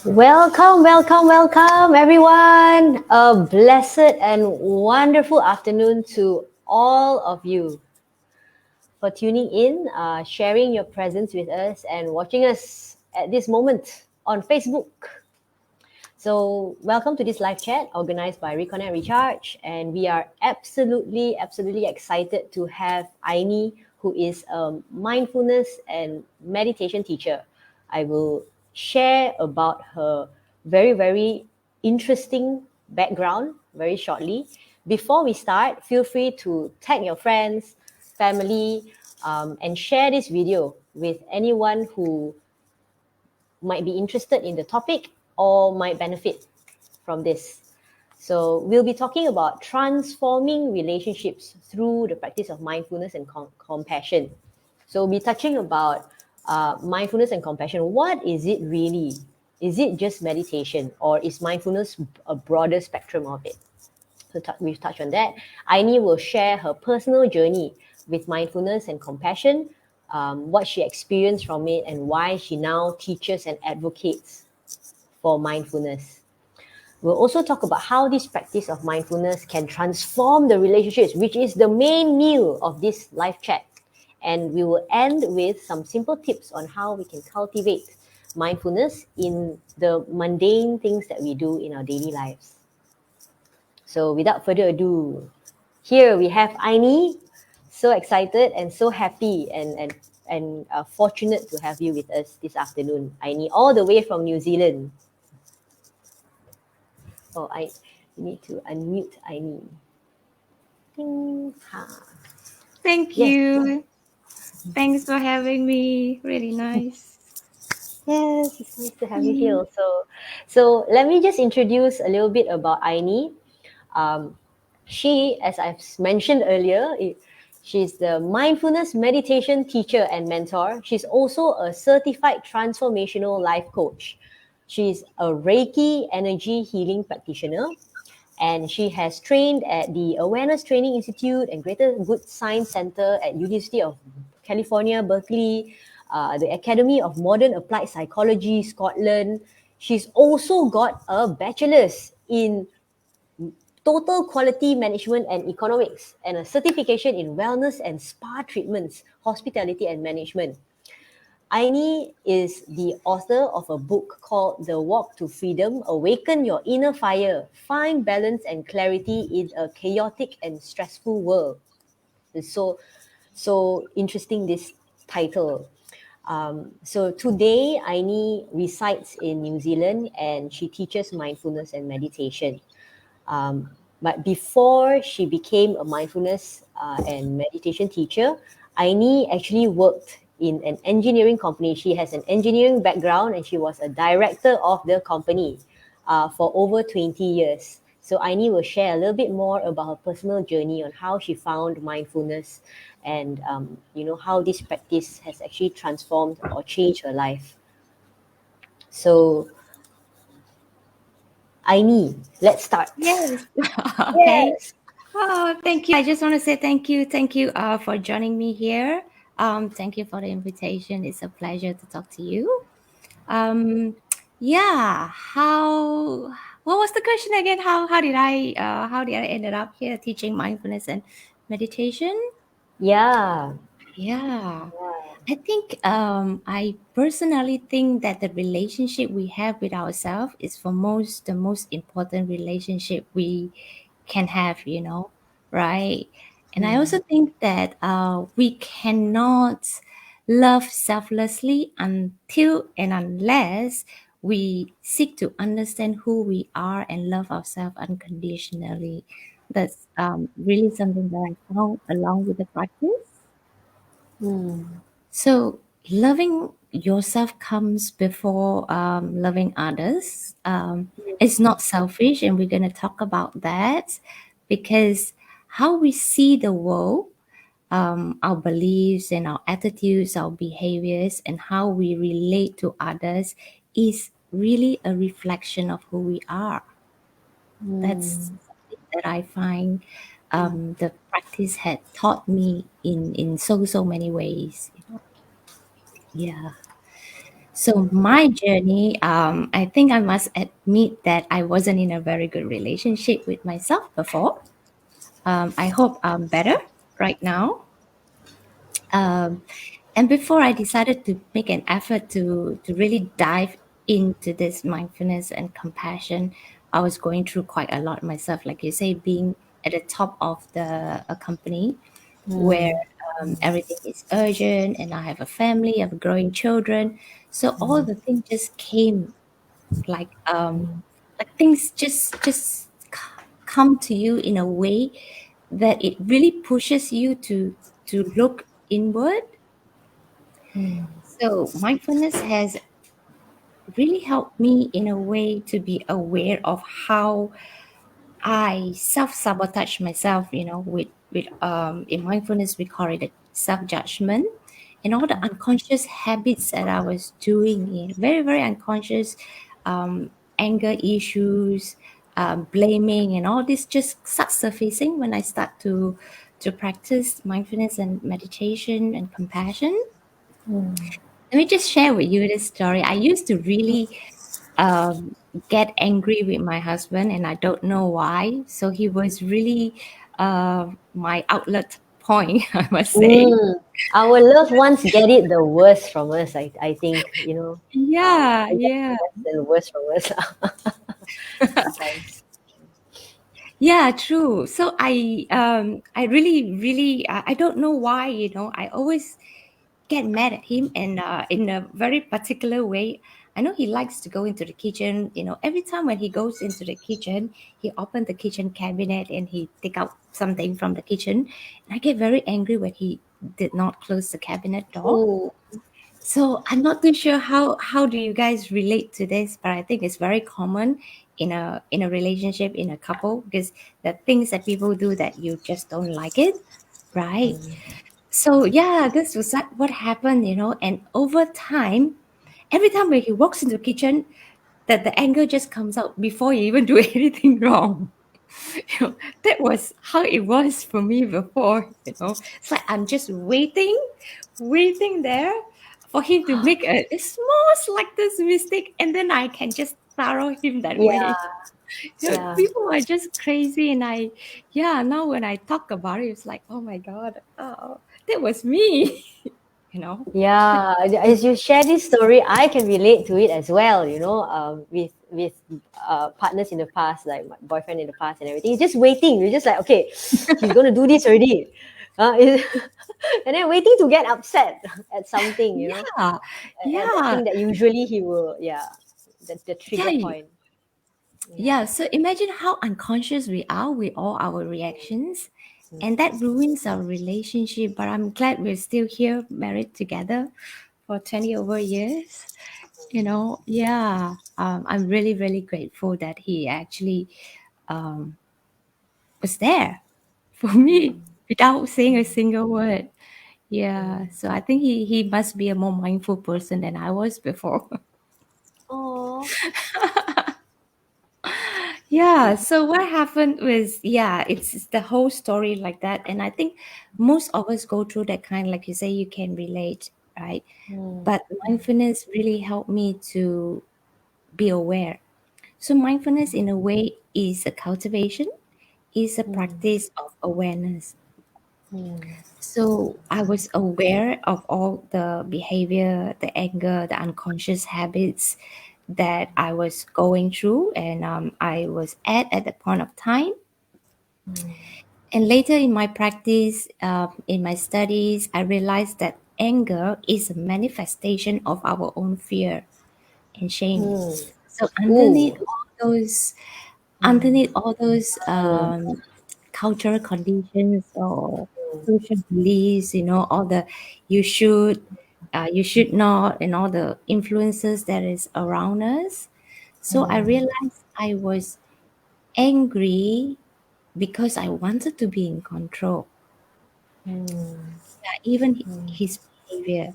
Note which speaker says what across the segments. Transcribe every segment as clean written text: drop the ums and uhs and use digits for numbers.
Speaker 1: Welcome, welcome, welcome, everyone. A blessed and wonderful afternoon to all of you for tuning in, sharing your presence with us, and watching us at this moment on Facebook. So, welcome to this live chat organized by Reconnect Recharge, and we are absolutely excited to have 𝘵𝘵, who is a mindfulness and meditation teacher. I will share about her very interesting background very shortly. Before we start, feel free to tag your friends, family, and share this video with anyone who might be interested in the topic or might benefit from this. So we'll be talking about transforming relationships through the practice of mindfulness and compassion. So we'll be touching about mindfulness and compassion. What is it really? Is it just meditation, or is mindfulness a broader spectrum of it? So we've touched on that. 𝘵𝘵 will share her personal journey with mindfulness and compassion, what she experienced from it, and why she now teaches and advocates for mindfulness. We'll also talk about how this practice of mindfulness can transform the relationships, which is the main meal of this live chat. And we will end with some simple tips on how we can cultivate mindfulness in the mundane things that we do in our daily lives. So without further ado, here we have 𝘵𝘵. So excited and so happy and fortunate to have you with us this afternoon, 𝘵𝘵, all the way from New Zealand. Oh, I need to unmute 𝘵𝘵. Ding, ha.
Speaker 2: Thank
Speaker 1: Yes,
Speaker 2: you. Thanks for having me. Really nice.
Speaker 1: yes, it's nice to have you here. So let me just introduce a little bit about 𝘵𝘵. She, as I've mentioned earlier, she's the mindfulness meditation teacher and mentor. She's also a certified transformational life coach. She's a Reiki energy healing practitioner, and she has trained at the Awareness Training Institute and Greater Good Science Center at University of California, Berkeley, the Academy of Modern Applied Psychology, Scotland. She's also got a bachelor's in total quality management and economics, and a certification in wellness and spa treatments, hospitality and management. 𝘵𝘵 is the author of a book called The Walk to Freedom: Awaken Your Inner Fire, Find Balance and Clarity in a Chaotic and Stressful World. It's so interesting, this title. So today, 𝘵𝘵 resides in New Zealand and she teaches mindfulness and meditation. But before she became a mindfulness and meditation teacher, 𝘵𝘵 actually worked in an engineering company. She has an engineering background and she was a director of the company for over 20 years. So 𝘵𝘵 will share a little bit more about her personal journey on how she found mindfulness and how this practice has actually transformed or changed her life. So 𝘵𝘵, let's start.
Speaker 2: Yes. Okay.
Speaker 1: Yes.
Speaker 2: Oh, thank you. I just want to say thank you. Thank you for joining me here. Thank you for the invitation. It's a pleasure to talk to you. Um, yeah. What was the question again? How did I ended up here teaching mindfulness and meditation?
Speaker 1: Yeah.
Speaker 2: Yeah. I think I personally think that the relationship we have with ourselves is the most important relationship we can have, right? And I also think that we cannot love selflessly until and unless we seek to understand who we are and love ourselves unconditionally. That's really something that I found along with the practice. So loving yourself comes before loving others. It's not selfish, and we're going to talk about that because how we see the world, our beliefs and our attitudes, our behaviors, and how we relate to others is really a reflection of who we are. That's something that I find the practice had taught me in so many ways. Yeah. So my journey, I think I must admit that I wasn't in a very good relationship with myself before. I hope I'm better right now. Um, and before I decided to make an effort to really dive into this mindfulness and compassion, I was going through quite a lot myself. Like you say, being at the top of the a company where
Speaker 1: Mm,
Speaker 2: everything is urgent, and I have a family, I have growing children. So all the things just came like things just come to you in a way that it really pushes you to look inward. So mindfulness has really helped me in a way to be aware of how I self-sabotage myself, with in mindfulness we call it self-judgment, and all the unconscious habits that I was doing, in very, very unconscious, anger issues, blaming, and all this just start surfacing when I start to practice mindfulness and meditation and compassion. Let me just share with you this story. I used to really um, get angry with my husband, and I don't know why. So he was really my outlet point, I must say.
Speaker 1: mm. Our loved ones get it the worst from us, I think,
Speaker 2: Yeah,
Speaker 1: they get
Speaker 2: yeah,
Speaker 1: the best and the worst from us sometimes.
Speaker 2: yeah, true. So I really, really, I don't know why. I always get mad at him, and in a very particular way. I know he likes to go into the kitchen. Every time when he goes into the kitchen, he opened the kitchen cabinet and he take out something from the kitchen. And I get very angry when he did not close the cabinet door.
Speaker 1: Oh,
Speaker 2: So I'm not too sure how do you guys relate to this, but I think it's very common in a relationship, in a couple, because the things that people do that you just don't like it, right? So yeah, this was what happened, and over time, every time when he walks into the kitchen, that the anger just comes out before he even do anything wrong. That was how it was for me before. It's like I'm just waiting there for him to make a small slightest mistake, and then I can just throw him that
Speaker 1: yeah,
Speaker 2: way.
Speaker 1: yeah.
Speaker 2: People are just crazy, and yeah, now when I talk about it, it's like, oh my god, oh, that was me. you know.
Speaker 1: Yeah, as you share this story, I can relate to it as well. With partners in the past, like my boyfriend in the past and everything. He's just waiting. You're just like, okay, he's gonna do this already, and then waiting to get upset at something.
Speaker 2: Yeah,
Speaker 1: At that
Speaker 2: yeah,
Speaker 1: thing that usually he will. Yeah, the
Speaker 2: yeah,
Speaker 1: trigger point. Yeah.
Speaker 2: yeah. So imagine how unconscious we are with all our reactions, and that ruins our relationship. But I'm glad we're still here, married together for 20 over years. Yeah. I'm really, really grateful that he actually um, was there for me without saying a single word. Yeah. So I think he must be a more mindful person than I was before.
Speaker 1: Oh.
Speaker 2: Yeah, so what happened was, yeah, it's the whole story like that. And I think most of us go through that kind, like you say, you can relate, right? But mindfulness really helped me to be aware. So mindfulness in a way is a cultivation, is a practice of awareness. So I was aware of all the behavior, the anger, the unconscious habits that I was going through, and I was at the point of time. And later in my practice, in my studies, I realized that anger is a manifestation of our own fear and shame.
Speaker 1: Hmm.
Speaker 2: So
Speaker 1: Ooh.
Speaker 2: underneath all those cultural conditions or social beliefs, all the you should, you should not, and all the influences that is around us. So I realized I was angry because I wanted to be in control. Yeah, even his behavior,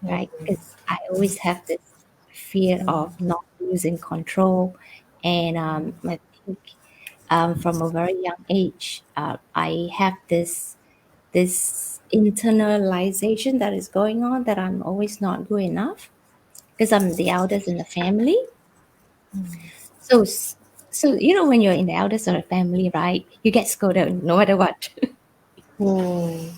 Speaker 2: right? Because I always have this fear of not losing control, and I think from a very young age, I have this internalization that is going on, that I'm always not good enough. because I'm the eldest in the family. So, so when you're in the eldest of the family, right? You get scolded no matter what.
Speaker 1: Mm.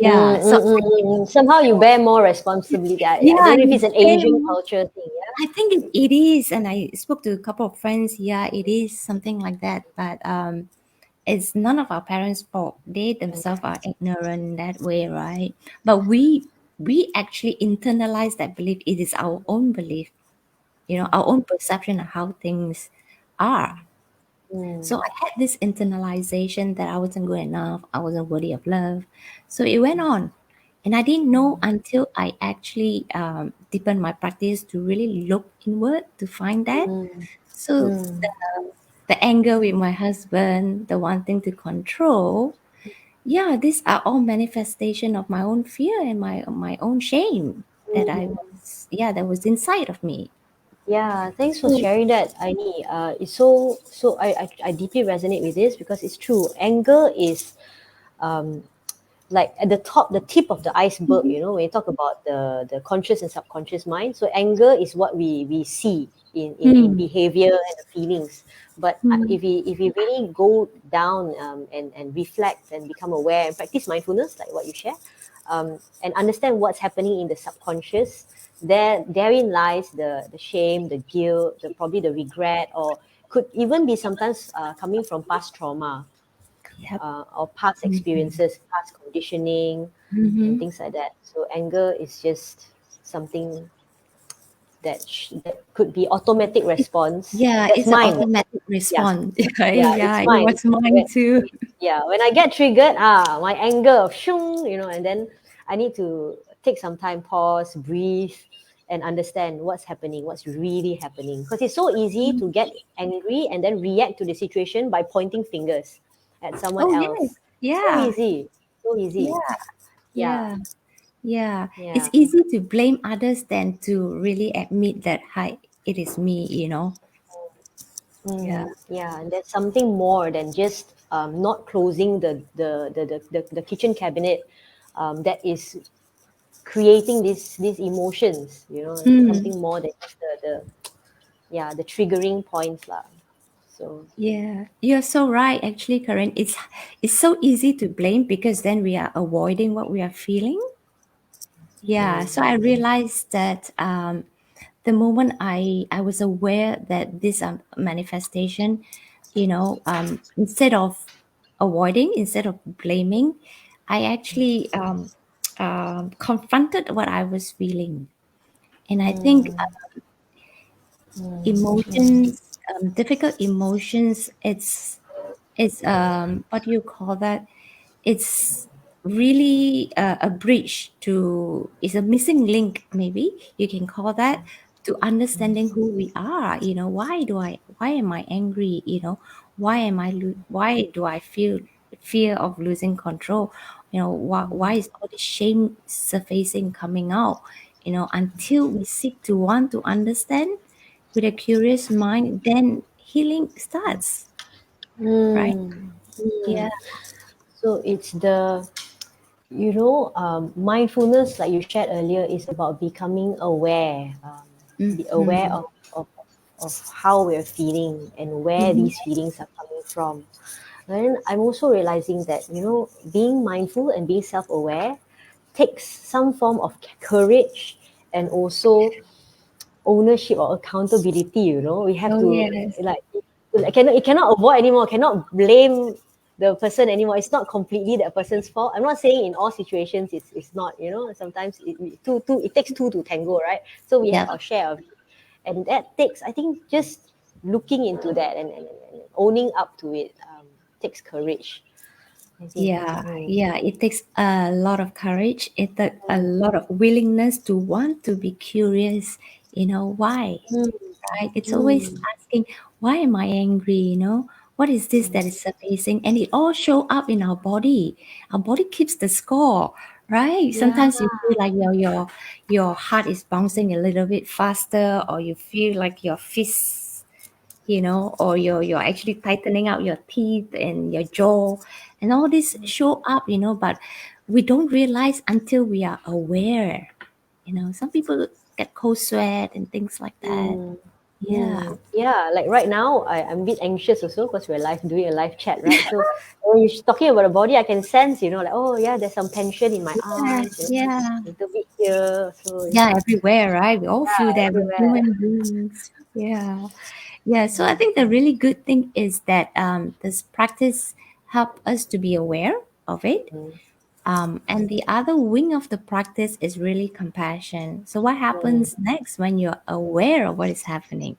Speaker 2: Yeah. So,
Speaker 1: Somehow you bear more responsibility. I
Speaker 2: yeah,
Speaker 1: don't know if it's
Speaker 2: you
Speaker 1: an
Speaker 2: bear
Speaker 1: Asian
Speaker 2: more.
Speaker 1: culture thing. Yeah.
Speaker 2: I think it is, and I spoke to a couple of friends. Yeah, it is something like that. But it's none of our parents' fault. They themselves are ignorant in that way, right? But we actually internalize that belief. It is our own belief, our own perception of how things are.
Speaker 1: Mm.
Speaker 2: So I had this internalization that I wasn't good enough, I wasn't worthy of love. So it went on. And I didn't know until I actually deepened my practice to really look inward to find that.
Speaker 1: Mm.
Speaker 2: So
Speaker 1: Mm.
Speaker 2: the anger with my husband, the wanting to control, yeah, these are all manifestation of my own fear and my own shame that was inside of me.
Speaker 1: Yeah, thanks for
Speaker 2: So,
Speaker 1: sharing that, Aini. It's I deeply resonate with this because it's true. Anger is um, like at the top, the tip of the iceberg,
Speaker 2: mhm,
Speaker 1: when you talk about the conscious and subconscious mind. So anger is what we see in
Speaker 2: mm,
Speaker 1: behavior and the feelings. But
Speaker 2: mm,
Speaker 1: if we really go down and reflect and become aware and practice mindfulness, like what you share, and understand what's happening in the subconscious, therein lies the shame, the guilt, probably the regret, or could even be sometimes coming from past trauma,
Speaker 2: yep.
Speaker 1: or past
Speaker 2: Mhm,
Speaker 1: experiences, past conditioning, and
Speaker 2: mhm.
Speaker 1: things like that. So anger is just something that could be automatic response.
Speaker 2: Yeah,
Speaker 1: That's
Speaker 2: it's an
Speaker 1: mine.
Speaker 2: automatic
Speaker 1: Yeah,
Speaker 2: response. Yeah,
Speaker 1: yeah,
Speaker 2: yeah,
Speaker 1: it's
Speaker 2: it
Speaker 1: mine.
Speaker 2: was mine
Speaker 1: When,
Speaker 2: too.
Speaker 1: yeah, when I get triggered, my anger, shung, and then I need to take some time, pause, breathe, and understand what's happening, what's really happening. Because it's so easy to get angry and then react to the situation by pointing fingers at someone
Speaker 2: Oh yes,
Speaker 1: else. So
Speaker 2: yeah,
Speaker 1: easy, so easy.
Speaker 2: yeah,
Speaker 1: Yeah,
Speaker 2: yeah, yeah. It's
Speaker 1: yeah.
Speaker 2: easy to blame others than to really admit that, hi, it is me. Yeah.
Speaker 1: Yeah, and there's something more than just not closing the kitchen cabinet that is creating these emotions.
Speaker 2: Mm,
Speaker 1: Something more than just the triggering points lah. So
Speaker 2: yeah, you're so right. Actually, Karen, it's so easy to blame because then we are avoiding what we are feeling. Yeah. So I realized that the moment I was aware that this manifestation, instead of avoiding, instead of blaming, I actually confronted what I was feeling. And I think emotions, difficult emotions, it's what do you call that? It's really a bridge to, it's a missing link, maybe you can call that, to understanding who we are. Why am I angry? Why do I feel fear of losing control? Why is all this shame surfacing, coming out? Until we seek to want to understand with a curious mind, then healing starts, right?
Speaker 1: mm,
Speaker 2: Yeah.
Speaker 1: mm. So it's mindfulness, like you shared earlier, is about becoming aware, be aware
Speaker 2: Mm-hmm.
Speaker 1: of how we're feeling and where
Speaker 2: Mm-hmm.
Speaker 1: these feelings are coming from. And then I'm also realizing that, being mindful and being self aware takes some form of courage and also ownership or accountability. We have
Speaker 2: Oh
Speaker 1: to,
Speaker 2: yes.
Speaker 1: like, it cannot avoid anymore, cannot blame the person anymore. It's not completely that person's fault. I'm not saying in all situations it's not. Sometimes it takes two to tango, right? So we have
Speaker 2: Yep.
Speaker 1: our share of it, and that takes, I think, just looking into that and owning up to it, takes courage, I think.
Speaker 2: Yeah, yeah. It takes a lot of courage. It takes a lot of willingness to want to be curious. Why?
Speaker 1: Mm,
Speaker 2: Right? It's always
Speaker 1: mm,
Speaker 2: asking, why am I angry? What is this that is surfacing? And it all show up in our body. Our body keeps the score, right?
Speaker 1: yeah.
Speaker 2: Sometimes you feel like your heart is bouncing a little bit faster, or you feel like your fists, or you're actually tightening out your teeth and your jaw, and all this show up. But we don't realize until we are aware. Some people get cold sweat and things like that.
Speaker 1: Mm.
Speaker 2: Yeah.
Speaker 1: Mm. Yeah, like right now, I'm a bit anxious also because we're live doing a live chat, right? So when you're talking about the body, I can sense, like, oh yeah, there's some tension in my
Speaker 2: Yeah,
Speaker 1: arms,
Speaker 2: yeah,
Speaker 1: a little bit here. So
Speaker 2: yeah, everywhere, right? We all feel
Speaker 1: yeah,
Speaker 2: that, we're
Speaker 1: everywhere.
Speaker 2: human beings. Yeah. Yeah, so I think the really good thing is that this practice help us to be aware of it.
Speaker 1: Mm,
Speaker 2: And the other wing of the practice is really compassion. So what
Speaker 1: mm,
Speaker 2: happens next when you're aware of what is happening,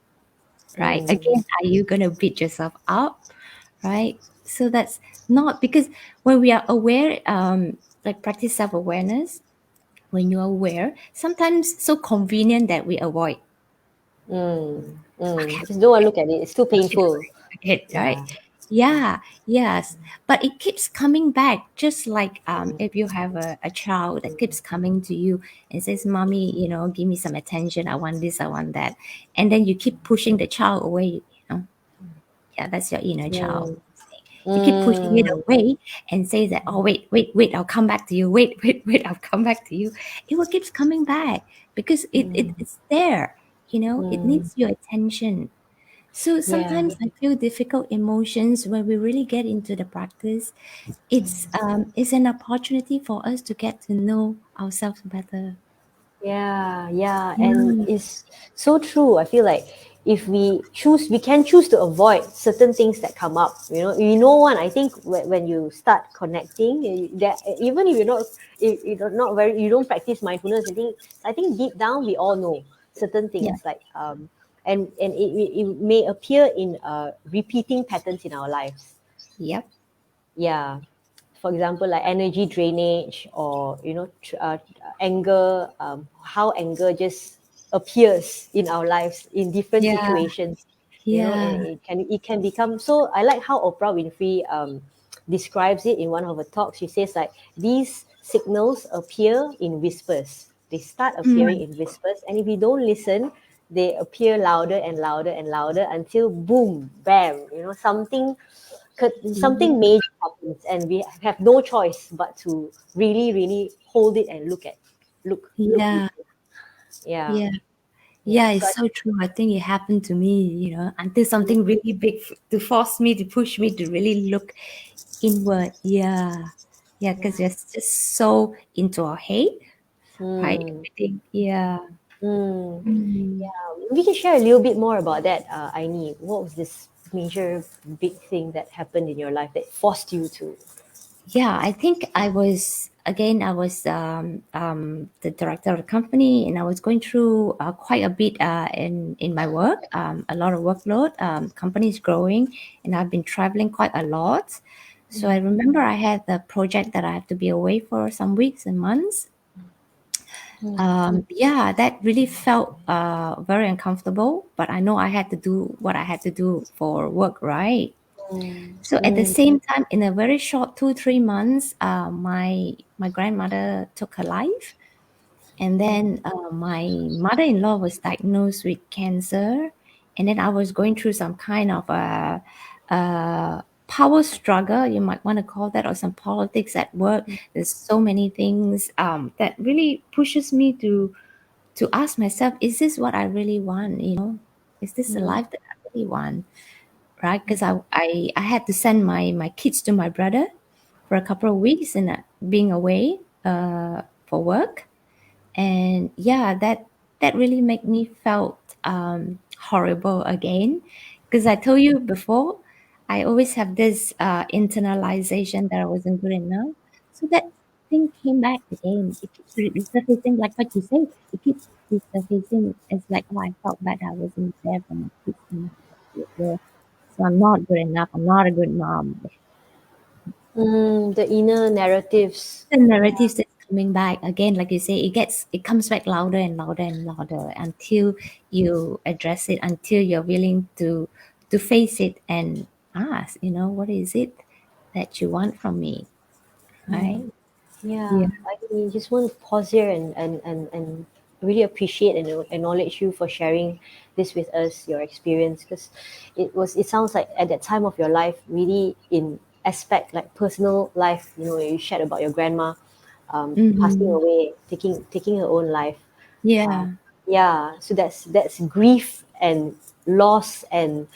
Speaker 2: right?
Speaker 1: mm,
Speaker 2: Again, are you going to beat yourself up, right? So that's not because when we are aware, like practice self awareness, when you're aware, sometimes so convenient that we avoid. Okay,
Speaker 1: Just don't want to look at it. It's too
Speaker 2: push it
Speaker 1: painful.
Speaker 2: away, forget, right?
Speaker 1: Yeah.
Speaker 2: Yeah, yes. But it keeps coming back, just like
Speaker 1: Mm,
Speaker 2: if you have a child that keeps coming to you and says, Mommy, give me some attention. I want this, I want that. And then you keep pushing the child away, yeah, that's your inner child.
Speaker 1: mm,
Speaker 2: You keep pushing it
Speaker 1: mm,
Speaker 2: away and say that, oh, wait, wait, wait, I'll come back to you. Wait, wait, wait, I'll come back to you. It will keeps coming back because it's there, it
Speaker 1: mm.
Speaker 2: needs your attention. So
Speaker 1: Yeah.
Speaker 2: sometimes I feel difficult emotions when we really get into the practice. It's an opportunity for us to get to know ourselves better.
Speaker 1: Yeah, yeah, and
Speaker 2: Mm,
Speaker 1: it's so true. I feel like if we can choose to avoid certain things that come up. One. I think when you start connecting, that even if you're not very, you don't practice mindfulness. I think deep down we all know certain
Speaker 2: yeah.
Speaker 1: things like and it may appear in repeating patterns in our lives.
Speaker 2: Yep.
Speaker 1: Yeah, for example, like energy drainage or anger, how anger just appears in our lives in different
Speaker 2: Yeah.
Speaker 1: situations, and
Speaker 2: Yeah.
Speaker 1: it can become. So I like how Oprah Winfrey describes it in one of her talks. She says like these signals appear in whispers. They start appearing
Speaker 2: Mm,
Speaker 1: in whispers, and if we don't listen, they appear louder and louder and louder until boom, bam, something
Speaker 2: yeah.
Speaker 1: major happens, and we have no choice but to really, really hold it and look
Speaker 2: Yeah.
Speaker 1: deeper. Yeah,
Speaker 2: Yeah.
Speaker 1: yeah.
Speaker 2: Yeah,
Speaker 1: So
Speaker 2: it's so true. I think it happened to me, until something really big to force me, to push me to really look inward. Yeah. Yeah, because
Speaker 1: yeah.
Speaker 2: we're just so into our head, right?
Speaker 1: Mm,
Speaker 2: Everything. Yeah.
Speaker 1: mm,
Speaker 2: Mm.
Speaker 1: yeah. We can share a little bit more about that, Aini. What was this major big thing that happened in your life that forced you to?
Speaker 2: Yeah, I think I was the director of the company, and I was going through quite a bit in my work, a lot of workload. Company is growing, and I've been traveling quite a lot. So I remember I had the project that I had to be away for some weeks and months. Yeah, that really felt very uncomfortable, but I know I had to do what I had to do for work, right?
Speaker 1: Mm,
Speaker 2: So at the
Speaker 1: mm,
Speaker 2: same time, in a very short 2 3 months, my grandmother took her life, and then my mother-in-law was diagnosed with cancer, and then I was going through some kind of a power struggle, you might want to call that, or some politics at work. There's so many things that really pushes me to ask myself, is this what I really want? Is this the
Speaker 1: mm,
Speaker 2: life that I really want? Right? Because I had to send my kids to my brother for a couple of weeks and being away for work. And yeah, that really made me felt horrible again. Because I told you before, I always have this internalization that I wasn't good enough. So that thing came back again. It keeps resurfacing, like what you say. It keeps resurfacing. It's like, oh, I felt bad I wasn't there for my kids when I had to be there. So I'm not good enough. I'm not a good mom.
Speaker 1: the inner narratives.
Speaker 2: The narratives that's coming back again, like you say, it comes back louder and louder and louder until you address it, until you're willing to face it and ask, what is it that you want from me, right?
Speaker 1: Yeah,
Speaker 2: Yeah.
Speaker 1: I mean, just want to pause here and really appreciate and acknowledge you for sharing this with us, your experience, because it sounds like at that time of your life, really in aspect like personal life, you shared about your grandma passing
Speaker 2: Hmm.
Speaker 1: away, taking her own life. Uh,
Speaker 2: Yeah.
Speaker 1: Yeah, so that's grief and loss and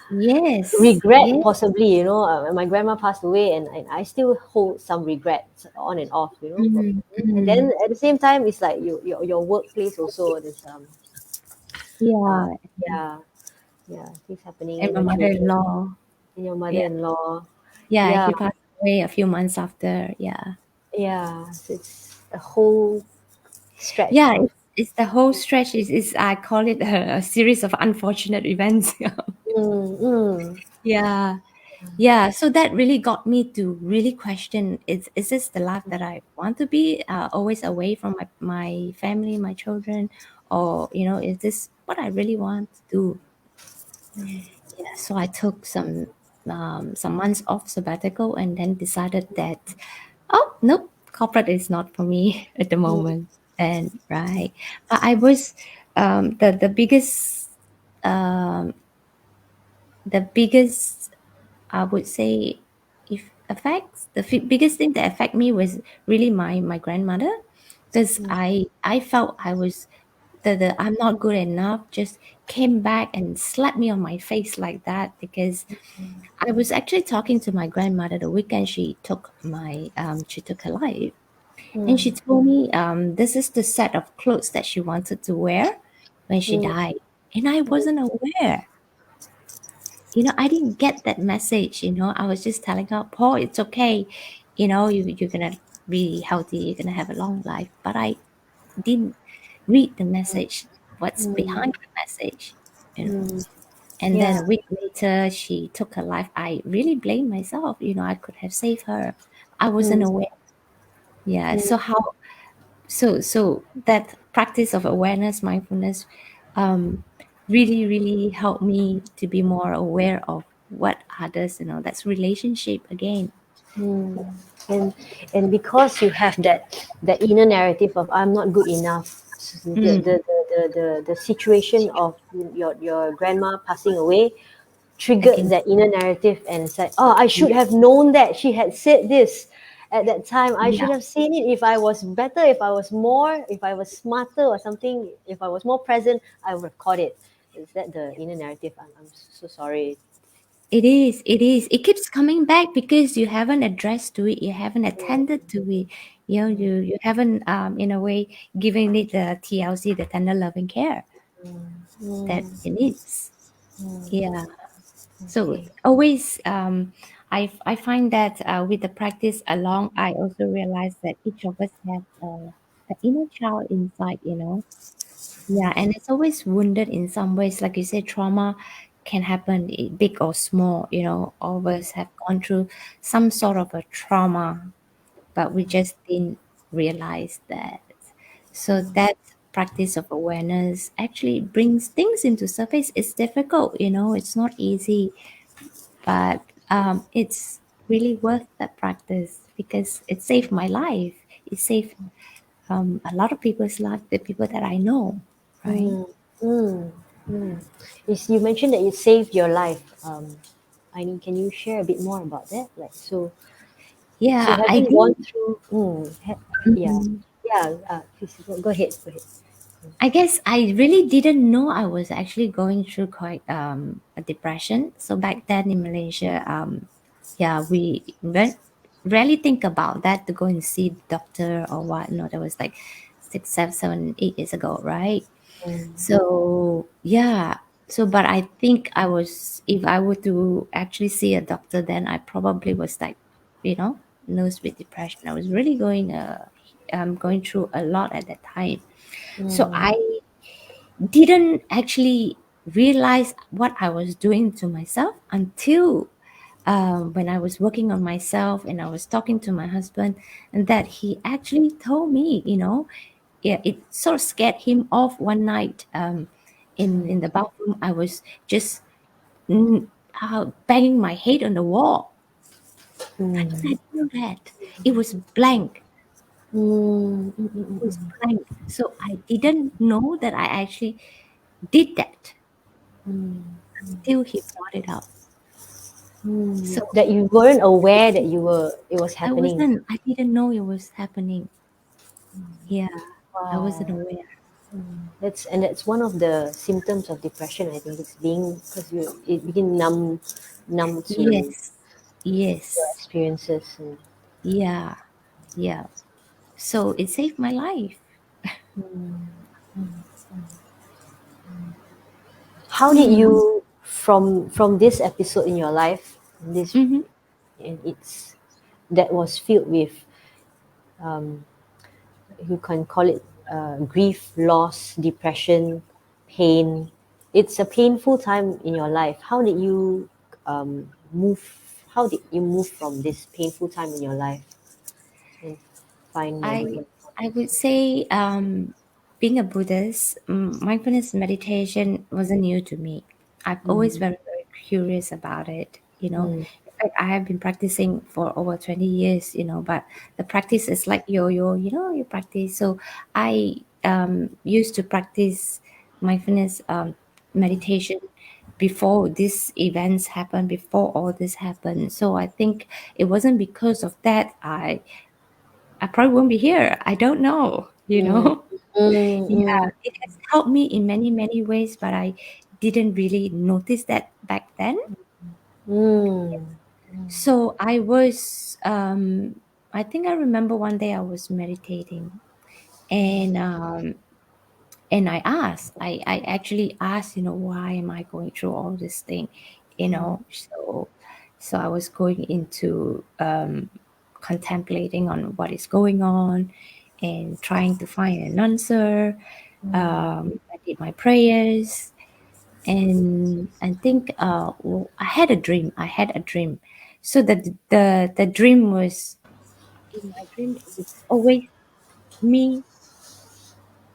Speaker 2: Yes,
Speaker 1: regret,
Speaker 2: yes.
Speaker 1: possibly. My grandma passed away, and I still hold some regrets on and off.
Speaker 2: Mm,
Speaker 1: And then
Speaker 2: mm.
Speaker 1: at the same time, it's like your workplace also. There's uh,
Speaker 2: Yeah,
Speaker 1: yeah, yeah, things happening,
Speaker 2: and
Speaker 1: and
Speaker 2: my
Speaker 1: your children,
Speaker 2: mother-in-law.
Speaker 1: and your
Speaker 2: Yeah,
Speaker 1: mother-in-law.
Speaker 2: yeah,
Speaker 1: Yeah,
Speaker 2: he passed away a few months after. Yeah,
Speaker 1: yeah. So it's a whole stretch
Speaker 2: yeah.
Speaker 1: of.
Speaker 2: It's the whole stretch. Is I call it a series of unfortunate events.
Speaker 1: Mm, mm,
Speaker 2: Yeah, yeah. So that really got me to really question: is this the life that I want to be? Always away from my family, my children, or is this what I really want to do? Yeah, so I took some months off sabbatical and then decided that, oh nope, corporate is not for me at the
Speaker 1: mm,
Speaker 2: moment. And right, but I was um, the biggest I would say if affects biggest thing that affect me was really my grandmother, because I felt I was the I'm not good enough just came back and slapped me on my face like that, because I was actually talking to my grandmother the weekend she took her life, and she
Speaker 1: mm,
Speaker 2: told me this is the set of clothes that she wanted to wear when she
Speaker 1: mm,
Speaker 2: died, and I wasn't aware. I didn't get that message. I was just telling her, Paul, it's okay. You're gonna be healthy. You're gonna have a long life. But I didn't read the message. What's
Speaker 1: mm,
Speaker 2: behind the message? You know.
Speaker 1: mm.
Speaker 2: And then
Speaker 1: Yeah.
Speaker 2: a week later, she took her life. I really blame myself. I could have saved her. I wasn't
Speaker 1: Mm,
Speaker 2: aware. Yeah.
Speaker 1: mm,
Speaker 2: So that practice of awareness, mindfulness, um, really, really helped me to be more aware of what others. That's relationship again.
Speaker 1: mm. And because you have that inner narrative of I'm not good enough,
Speaker 2: Mm,
Speaker 1: the situation of your grandma passing away triggered
Speaker 2: again.
Speaker 1: that inner narrative, and it's like, oh, I should have known that she had said this at that time. I
Speaker 2: Yeah,
Speaker 1: should have seen it. If I was better, if I was smarter or something, if I was more present, I would have caught it. Is that the inner narrative? I'm so sorry.
Speaker 2: it is. It is. It keeps coming back because you haven't addressed to it. You haven't attended to it. You haven't, in a way, given it the TLC, the tender loving care that
Speaker 1: Mm,
Speaker 2: it needs. Yeah. So
Speaker 1: okay.
Speaker 2: always, I find that with the practice along, I also realize that each of us have the inner child inside. Yeah, and it's always wounded in some ways. Like you said, trauma can happen big or small. All of us have gone through some sort of a trauma, but we just didn't realize that. So that practice of awareness actually brings things into surface. It's difficult, it's not easy, but it's really worth that practice because it saved my life. It saved a lot of people's life, the people that I know, right?
Speaker 1: Mm, mm, mm. You mentioned that it saved your life. I mean, can you share a bit more about that? Like, so
Speaker 2: Yeah, I
Speaker 1: having gone
Speaker 2: think.
Speaker 1: through, yeah,
Speaker 2: mm,
Speaker 1: yeah. Please go ahead. Go ahead.
Speaker 2: I guess I really didn't know I was actually going through quite a depression. So back then in Malaysia, yeah, we rarely think about that to go and see the doctor or what. No, that was like 6, 7, 7, 8 years ago, right?
Speaker 1: Mm,
Speaker 2: So yeah, but I think I was, if I were to actually see a doctor, then I probably was like, nose with depression. I was really going through a lot at that time. So
Speaker 1: mm,
Speaker 2: I didn't actually realize what I was doing to myself until when I was working on myself and I was talking to my husband, and that he actually told me, yeah, it sort of scared him off one night. In the bathroom, I was just banging my head on the wall. I
Speaker 1: mm,
Speaker 2: didn't know that. It was blank.
Speaker 1: mm, mm,
Speaker 2: It was
Speaker 1: mm,
Speaker 2: blank. So I didn't know that I actually did that
Speaker 1: mm,
Speaker 2: until he brought it up. So
Speaker 1: that you weren't aware that it was happening.
Speaker 2: I didn't know it was happening. Yeah, I wasn't
Speaker 1: Wow.
Speaker 2: aware.
Speaker 1: That's one of the symptoms of depression. I think it's being because it begin numb to
Speaker 2: Yes,
Speaker 1: your
Speaker 2: yes,
Speaker 1: experiences. And,
Speaker 2: yeah, yeah. So it saved my life.
Speaker 1: how did
Speaker 2: Hmm.
Speaker 1: you from this episode in your life, this
Speaker 2: Mm-hmm.
Speaker 1: and it's that was filled with um, you can call it grief, loss, depression, pain. It's a painful time in your life. How did you move? How did you move from this painful time in your life and find
Speaker 2: I
Speaker 1: mindfulness?
Speaker 2: I would say being a Buddhist, mindfulness meditation wasn't new to me. I've always
Speaker 1: Mm,
Speaker 2: very curious about it.
Speaker 1: mm,
Speaker 2: In fact, I have been practicing for over 20 years. But the practice is like yo-yo. You practice. So I used to practice mindfulness meditation before these events happened, before all this happened. So I think it wasn't because of that I probably won't be here. I don't know.
Speaker 1: mm, mm,
Speaker 2: Yeah,
Speaker 1: mm,
Speaker 2: it has helped me in many ways, but I didn't really notice that back then.
Speaker 1: mm,
Speaker 2: So I think I remember one day I was meditating and I actually asked, why am I going through all this thing? So I was going into contemplating on what is going on and trying to find an answer. I did my prayers, and I think I had a dream. I had a dream. So the dream was, in my dream it was always me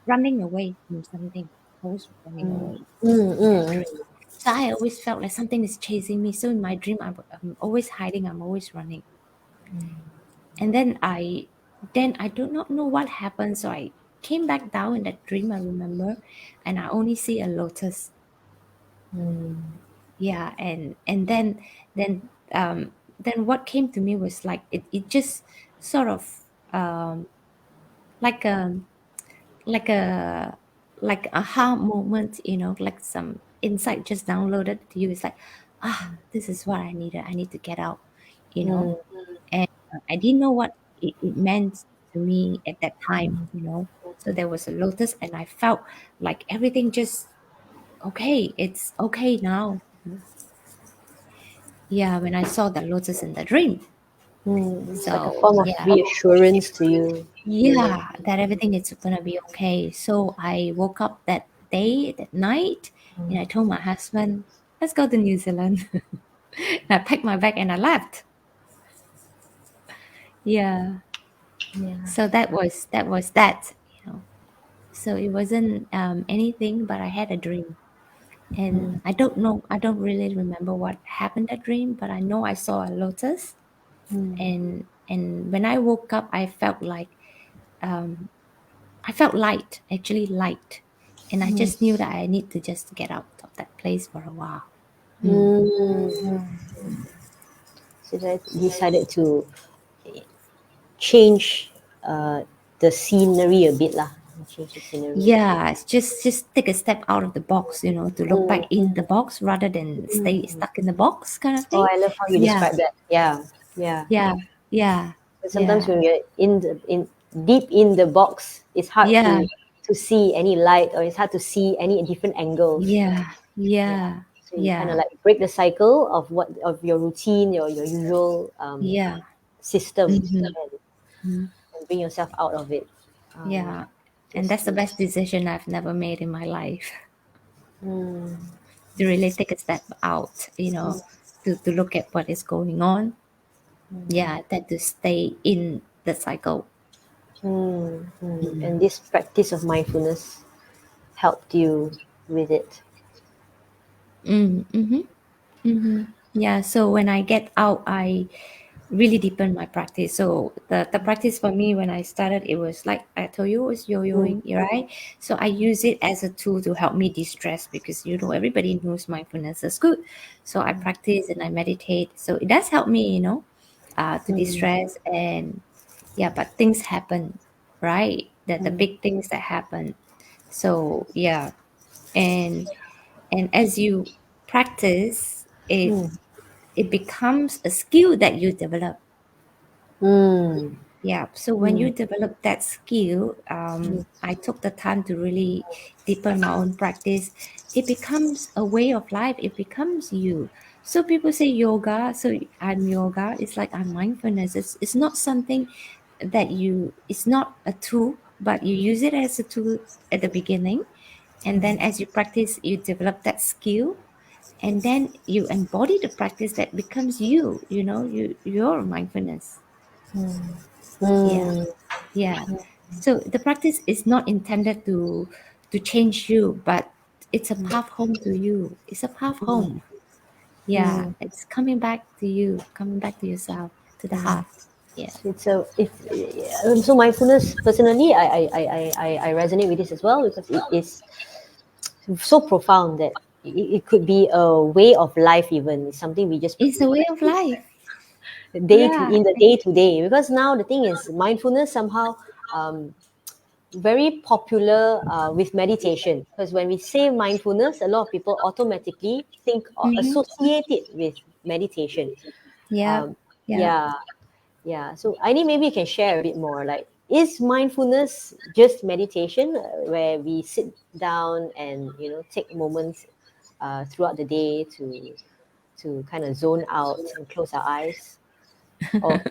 Speaker 2: running away from something. Always running away
Speaker 1: mm,
Speaker 2: in that
Speaker 1: mm,
Speaker 2: dream. So I always felt like something is chasing me. So in my dream, I'm always hiding. I'm always running. And then I do not know what happened. So I came back down in that dream. I remember, and I only see a lotus.
Speaker 1: mm,
Speaker 2: Yeah, and then what came to me was like it just sort of um like a like a like a aha moment, like some insight just downloaded to you. It's like, this is what I needed. I need to get out, you know.
Speaker 1: mm,
Speaker 2: And I didn't know what it meant to me at that time. So there was a lotus, and I felt like everything just okay. It's okay now. Yeah, when I saw the lotus in the dream.
Speaker 1: mm. It's like a
Speaker 2: So
Speaker 1: form of
Speaker 2: yeah,
Speaker 1: reassurance to you. You
Speaker 2: yeah, that everything is gonna be okay. So I woke up that night, and I told my husband, "Let's go to New Zealand." And I packed my bag and I left. Yeah.
Speaker 1: yeah.
Speaker 2: So that was that. So it wasn't anything, but I had a dream, and
Speaker 1: Mm,
Speaker 2: I don't really remember what happened that dream, but I know I saw a lotus,
Speaker 1: mm,
Speaker 2: and when I woke up, um, I felt light, actually light, and I
Speaker 1: mm,
Speaker 2: just knew that I need to just get out of that place for a while. Mm.
Speaker 1: mm. So I decided to change the scenery a bit lah. Change the scenery.
Speaker 2: Yeah, it's just take a step out of the box, to look back
Speaker 1: Mm,
Speaker 2: in the box rather than stay
Speaker 1: mm.
Speaker 2: stuck in the box, kind of
Speaker 1: Oh,
Speaker 2: thing.
Speaker 1: I love how you
Speaker 2: Yeah,
Speaker 1: describe that. Yeah, yeah.
Speaker 2: yeah, yeah,
Speaker 1: But sometimes
Speaker 2: yeah,
Speaker 1: when you're in deep in the box, it's hard
Speaker 2: yeah,
Speaker 1: to see any light, or it's hard to see any different angles.
Speaker 2: yeah,
Speaker 1: Yeah.
Speaker 2: yeah,
Speaker 1: So you kind of
Speaker 2: yeah,
Speaker 1: like break the cycle of what of your routine, your usual
Speaker 2: yeah.
Speaker 1: system,
Speaker 2: Hmm.
Speaker 1: and bring yourself out of it. Um,
Speaker 2: Yeah. And
Speaker 1: just
Speaker 2: that's the
Speaker 1: to
Speaker 2: best decision I've never made in my life.
Speaker 1: mm,
Speaker 2: To really take a step out, to look at what is going on. Yeah, than to stay in the cycle.
Speaker 1: and this practice of mindfulness helped you with it.
Speaker 2: Mm-hmm. Mm-hmm. Yeah, so when I get out, I really deepen my practice. So the practice for me when I started, it was like I told you, it was
Speaker 1: Mm,
Speaker 2: yo-yoing, right? So I use it as a tool to help me de-stress because everybody knows mindfulness is good. So I practice and I meditate. So it does help me, to
Speaker 1: mm,
Speaker 2: de-stress, and yeah, but things happen, right? The
Speaker 1: mm,
Speaker 2: big things that happen. So yeah, and as you practice it,
Speaker 1: Mm.
Speaker 2: it becomes a skill that you develop.
Speaker 1: Mm.
Speaker 2: Yeah, so when you
Speaker 1: Mm.
Speaker 2: develop that skill,
Speaker 1: Mm.
Speaker 2: I took the time to really deepen my own practice. It becomes a way of life. It becomes you. So people say yoga. So I'm yoga. It's like I'm mindfulness. It's not something that you. It's not a tool, but you use it as a tool at the beginning, and then as you practice, you develop that skill, and then you embody the practice that becomes you. You know, your mindfulness. Yeah.
Speaker 1: Mm.
Speaker 2: Yeah. So the practice is not intended to change you, but it's a path home to you. It's a path home. Yeah.
Speaker 1: Mm.
Speaker 2: It's coming back to you, coming back to yourself, to the heart. Yeah.
Speaker 1: So mindfulness personally I resonate with this as well because it is so profound that it could be a way of life. Even it's something we just
Speaker 2: It's a way of
Speaker 1: practice
Speaker 2: life.
Speaker 1: day to
Speaker 2: Yeah.
Speaker 1: in the day to day, because now the thing is mindfulness somehow um, very popular with meditation, because when we say mindfulness, a lot of people automatically think or
Speaker 2: Mm-hmm.
Speaker 1: associate it with meditation.
Speaker 2: Yeah.
Speaker 1: um,
Speaker 2: Yeah.
Speaker 1: yeah. Yeah, so I need maybe you can share a bit more. Like, is mindfulness just meditation, where we sit down and take moments throughout the day to kind of zone out and close our eyes, or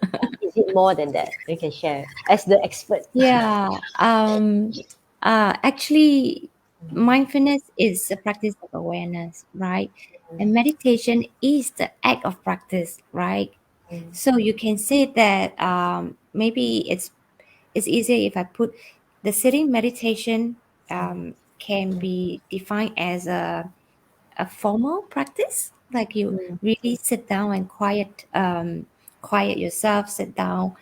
Speaker 1: is it more than that? You can share as the expert.
Speaker 2: Yeah. Actually, mindfulness is a practice of awareness, right? And meditation is the act of practice, right? So you can say that maybe it's easier if I put the sitting meditation can be defined as a formal practice, like you really sit down and quiet yourself, sit down.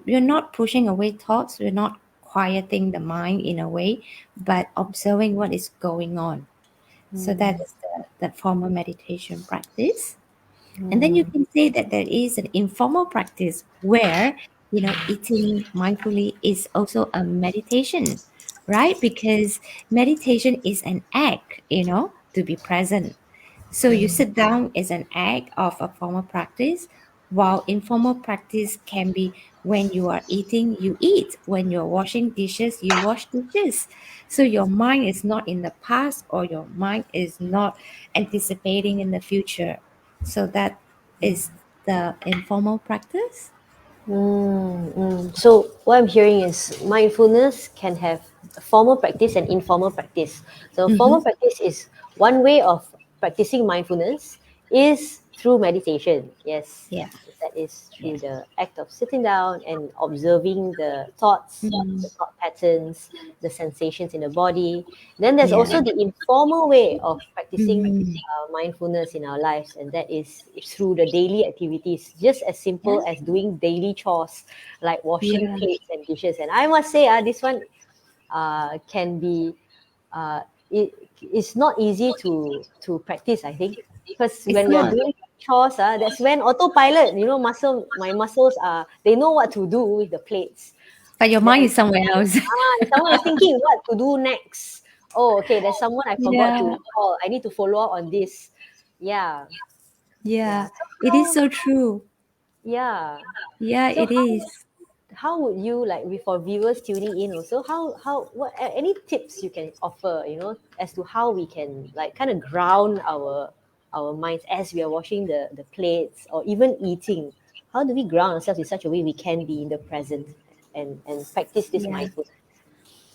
Speaker 2: You're not pushing away thoughts, you're not quieting the mind in a way, but observing what is going on. So that is that formal meditation practice. And then you can say that there is an informal practice where, eating mindfully is also a meditation, right? Because meditation is an act, to be present. So you sit down is an act of a formal practice, while informal practice can be when you are eating, you eat. When you're washing dishes, you wash dishes. So your mind is not in the past or your mind is not anticipating in the future. So that is the informal practice.
Speaker 1: So what I'm hearing is mindfulness can have formal practice and informal practice. So
Speaker 2: Mm-hmm.
Speaker 1: formal practice is one way of practicing mindfulness is through meditation. Yes,
Speaker 2: Yeah.
Speaker 1: that is
Speaker 2: Yeah.
Speaker 1: through the act of sitting down and observing the thoughts,
Speaker 2: Mm.
Speaker 1: the thought patterns, the sensations in the body. Then there's
Speaker 2: Yeah.
Speaker 1: also the informal way of practicing
Speaker 2: Mm.
Speaker 1: mindfulness in our lives, and that is through the daily activities, just as
Speaker 2: Yeah.
Speaker 1: simple as doing daily chores like washing
Speaker 2: Yeah.
Speaker 1: plates and dishes. And I must say, this one can be uh, it, it's not easy to practice, I think, because
Speaker 2: It's
Speaker 1: when we are
Speaker 2: not.
Speaker 1: doing chores, that's when autopilot, my muscles are, they know what to do with the plates.
Speaker 2: But your mind
Speaker 1: Then
Speaker 2: is somewhere else.
Speaker 1: someone is thinking what to do next. Oh, okay, there's someone I forgot
Speaker 2: Yeah.
Speaker 1: to call. I need to follow up on this. Yeah, yeah.
Speaker 2: Yeah.
Speaker 1: So
Speaker 2: It is so true.
Speaker 1: yeah.
Speaker 2: Yeah,
Speaker 1: So
Speaker 2: it is.
Speaker 1: how would you, like, for viewers tuning in also, how what any tips you can offer, as to how we can, like, kind of ground our minds as we are washing the plates or even eating? How do we ground ourselves in such a way we can be in the present and practice this
Speaker 2: Yeah.
Speaker 1: mindfulness?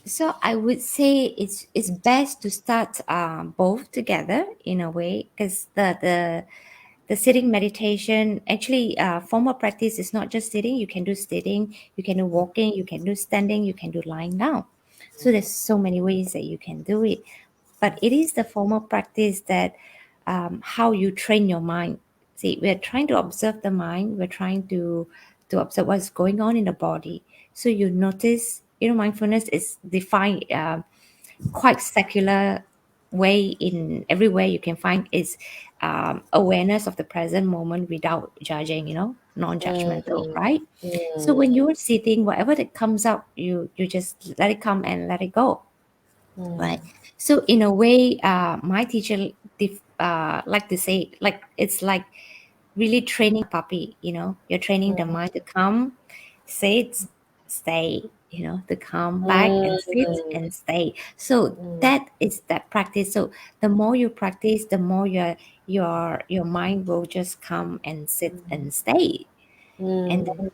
Speaker 2: So I would say it's best to start both together in a way, because the sitting meditation actually formal practice is not just sitting. You can do sitting, you can do walking, you can do standing, you can do lying down. So there's so many ways that you can do it, but it is the formal practice that how you train your mind. See, we're trying to observe the mind, we're trying to observe what's going on in the body. So you notice, mindfulness is defined quite secular way. In everywhere you can find is awareness of the present moment without judging, non-judgmental,
Speaker 1: Mm,
Speaker 2: right? So
Speaker 1: mm,
Speaker 2: when you're sitting, whatever that comes up, you just let it come and let it go. right? So in a way, my teacher like to say, like it's like really training puppy. You're training the mind to come, sit, stay. To come back and sit
Speaker 1: Mm.
Speaker 2: and stay. So
Speaker 1: Mm.
Speaker 2: that is that practice. So the more you practice, the more your mind will just come and sit and stay. And
Speaker 1: Mm.
Speaker 2: then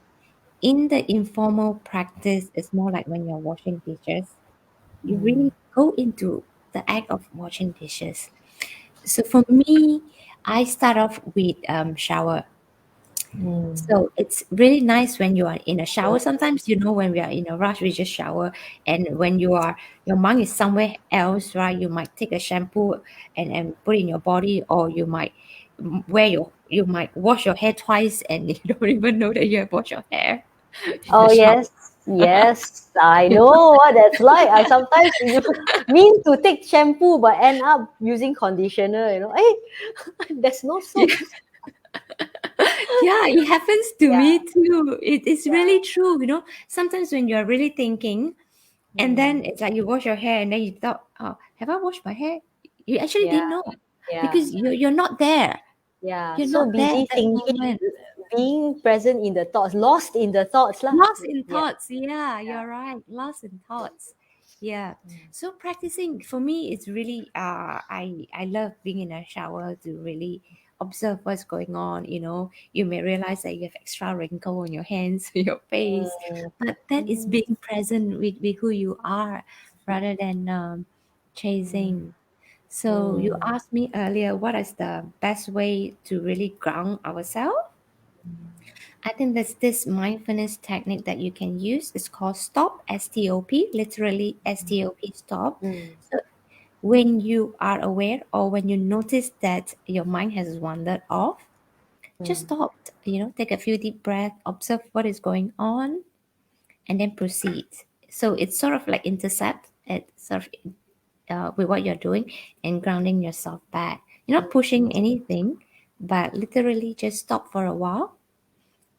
Speaker 2: in the informal practice, it's more like when you're washing dishes, you really go into the act of washing dishes. So for me, I start off with shower.
Speaker 1: Mm.
Speaker 2: So it's really nice when you are in a shower. Sometimes, when we are in a rush, we just shower. And when your mind is somewhere else, right? You might take a shampoo and put in your body, or you might you might wash your hair twice and you don't even know that you have washed your hair in the
Speaker 1: Oh
Speaker 2: shower.
Speaker 1: yes, yes, I know what that's like. I sometimes mean to take shampoo but end up using conditioner. Hey, there's no soap.
Speaker 2: Yeah, it happens to me
Speaker 1: Yeah,
Speaker 2: too. It is really
Speaker 1: yeah.
Speaker 2: true. Sometimes when you're really thinking, and then
Speaker 1: Mm.
Speaker 2: it's like you wash your hair, and then you thought, oh, have I washed my hair? You actually
Speaker 1: Yeah,
Speaker 2: didn't know
Speaker 1: yeah,
Speaker 2: because you're not there.
Speaker 1: yeah.
Speaker 2: You're
Speaker 1: So
Speaker 2: not there
Speaker 1: busy
Speaker 2: at that
Speaker 1: thinking,
Speaker 2: moment.
Speaker 1: being present in the thoughts, lost in the thoughts lah.
Speaker 2: Lost in
Speaker 1: Yeah,
Speaker 2: thoughts. Yeah,
Speaker 1: yeah.
Speaker 2: you're right. Lost in thoughts. Yeah. So practicing for me is really I love being in a shower to really observe what's going on. You may realize that you have extra wrinkle on your hands, your face,
Speaker 1: Mm.
Speaker 2: but that is
Speaker 1: Mm.
Speaker 2: being present with who you are rather than chasing. So you
Speaker 1: Mm.
Speaker 2: asked me earlier, what is the best way to really ground ourselves? I think there's this mindfulness technique that you can use. It's called stop, S-T-O-P, literally S-T-O-P, stop.
Speaker 1: Mm.
Speaker 2: So when you are aware or when you notice that your mind has wandered off, just
Speaker 1: Mm.
Speaker 2: stop, take a few deep breaths, observe what is going on, and then proceed. So it's sort of like intercept it sort of with what you're doing and grounding yourself back. You're not pushing anything, but literally just stop for a while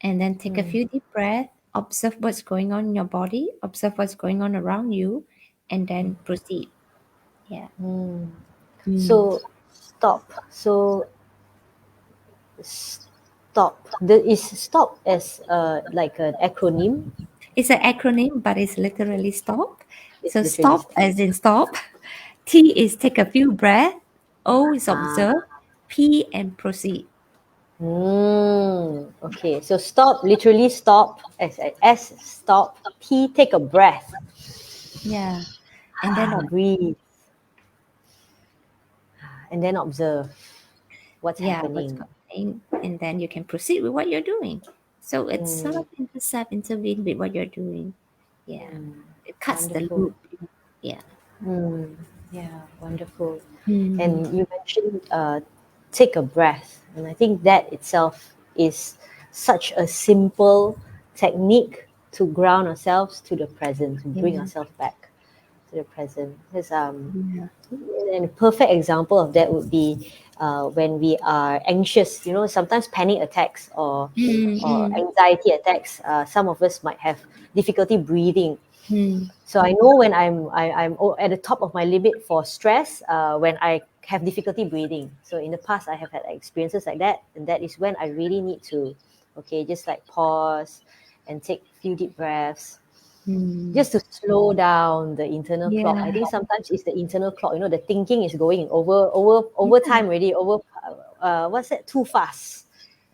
Speaker 2: and then take a
Speaker 1: Mm.
Speaker 2: few deep breaths, observe what's going on in your body, observe what's going on around you, and then proceed. Yeah.
Speaker 1: Mm.
Speaker 2: Mm.
Speaker 1: So stop. So stop. The is stop as like an acronym.
Speaker 2: It's an acronym, but it's literally stop.
Speaker 1: It's
Speaker 2: So
Speaker 1: literally
Speaker 2: stop
Speaker 1: stop.
Speaker 2: as in stop. T is take a few breaths. O is
Speaker 1: Ah.
Speaker 2: observe. P and proceed.
Speaker 1: Okay. So stop. Literally stop. S stop. T take a breath.
Speaker 2: Yeah. And then
Speaker 1: Breathe and then observe what's
Speaker 2: yeah, what's
Speaker 1: happening.
Speaker 2: happening, and then you can proceed with what you're doing. So it's sort
Speaker 1: Mm.
Speaker 2: of intercept, intervene with what you're doing. Yeah.
Speaker 1: Mm.
Speaker 2: It cuts the
Speaker 1: Wonderful.
Speaker 2: loop. Yeah.
Speaker 1: Mm. Yeah. Wonderful.
Speaker 2: Mm.
Speaker 1: And you mentioned take a breath. And I think that itself is such a simple technique to ground ourselves to the present, to bring
Speaker 2: Yeah.
Speaker 1: ourselves back to the present. Because
Speaker 2: Yeah.
Speaker 1: and a perfect example of that would be when we are anxious. Sometimes panic attacks
Speaker 2: Mm,
Speaker 1: or
Speaker 2: mm,
Speaker 1: anxiety attacks. Some of us might have difficulty breathing.
Speaker 2: mm,
Speaker 1: So I know when I'm at the top of my limit for stress, when I have difficulty breathing. So in the past, I have had experiences like that, and that is when I really need to, okay, just like pause and take a few deep breaths,
Speaker 2: mm.
Speaker 1: just to slow down the internal clock. I
Speaker 2: Yeah.
Speaker 1: think sometimes it's the internal clock. The thinking is going over
Speaker 2: Yeah.
Speaker 1: time already. What's that? Too fast,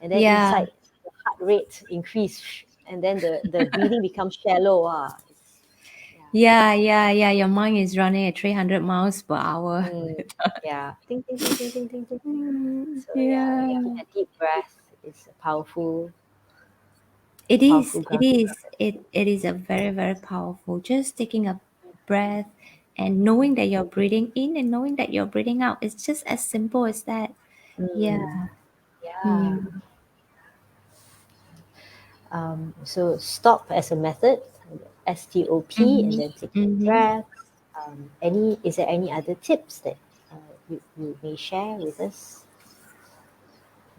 Speaker 1: and then
Speaker 2: Yeah.
Speaker 1: inside the heart rate increase, and then the breathing becomes shallow. Yeah.
Speaker 2: Yeah. Yeah. Yeah. Your mind is running at 300 miles per hour.
Speaker 1: Mm, yeah. Think, think, think, think, think, think, think.
Speaker 2: Mm,
Speaker 1: So yeah, taking
Speaker 2: yeah.
Speaker 1: a deep breath is
Speaker 2: It
Speaker 1: a
Speaker 2: is.
Speaker 1: powerful
Speaker 2: It
Speaker 1: ground.
Speaker 2: is. It is a very, very powerful. Just taking a breath and knowing that you're breathing in and knowing that you're breathing out. It's just as simple as that. Yeah.
Speaker 1: Mm, yeah.
Speaker 2: Mm,
Speaker 1: So stop as a method, STOP, and
Speaker 2: mm-hmm.
Speaker 1: then taking a
Speaker 2: Mm-hmm.
Speaker 1: breath. Is there any other tips that you may share with us?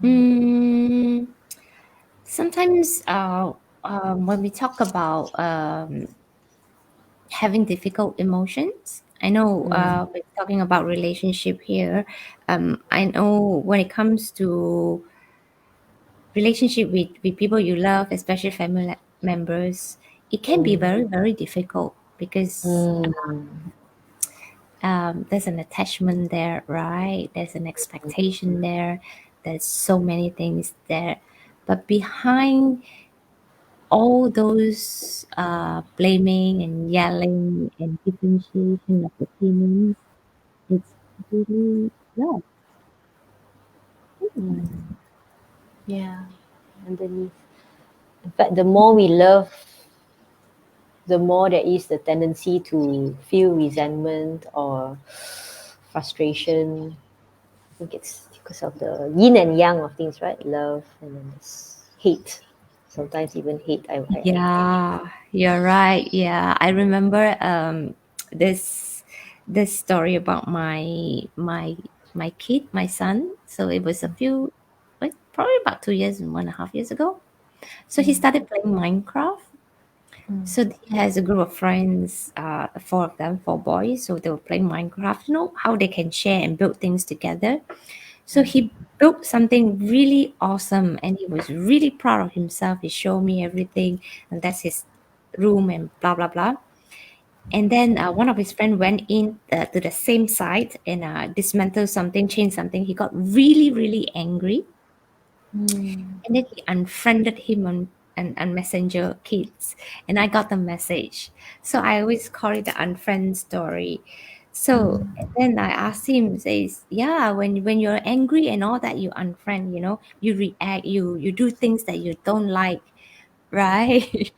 Speaker 2: Mm, sometimes when we talk about having difficult emotions, I know
Speaker 1: Mm,
Speaker 2: we're talking about relationship here. I know when it comes to relationship with people you love, especially family members, it can be
Speaker 1: mm,
Speaker 2: very, very difficult because
Speaker 1: mm,
Speaker 2: there's an attachment there, right? There's an expectation there. There's so many things there. But behind all those blaming and yelling and differentiation of opinions, it's really love.
Speaker 1: mm. Yeah, underneath. In fact, the more we love, the more there is the tendency to feel resentment or frustration. I think it's because of the yin and yang of things, right? Love and then this hate. Sometimes even hate.
Speaker 2: Yeah, you're right. Yeah, I remember this this story about my kid, my son. So it was a few, like probably about 2 years and 1.5 years ago. So he started playing Minecraft.
Speaker 1: Mm,
Speaker 2: So he has a group of friends, four of them, four boys. So they were playing Minecraft. You know how they can share and build things together. So he built something really awesome, and he was really proud of himself. He showed me everything, and that's his room and blah blah blah. And then one of his friends went in to the same site and dismantled something, changed something. He got really really angry,
Speaker 1: mm,
Speaker 2: and then he unfriended him on Messenger Kids, and I got the message. So I always call it the unfriend story. So
Speaker 1: mm,
Speaker 2: then I asked him, says, yeah, when you're angry and all that, you unfriend, you react, you do things that you don't like, right?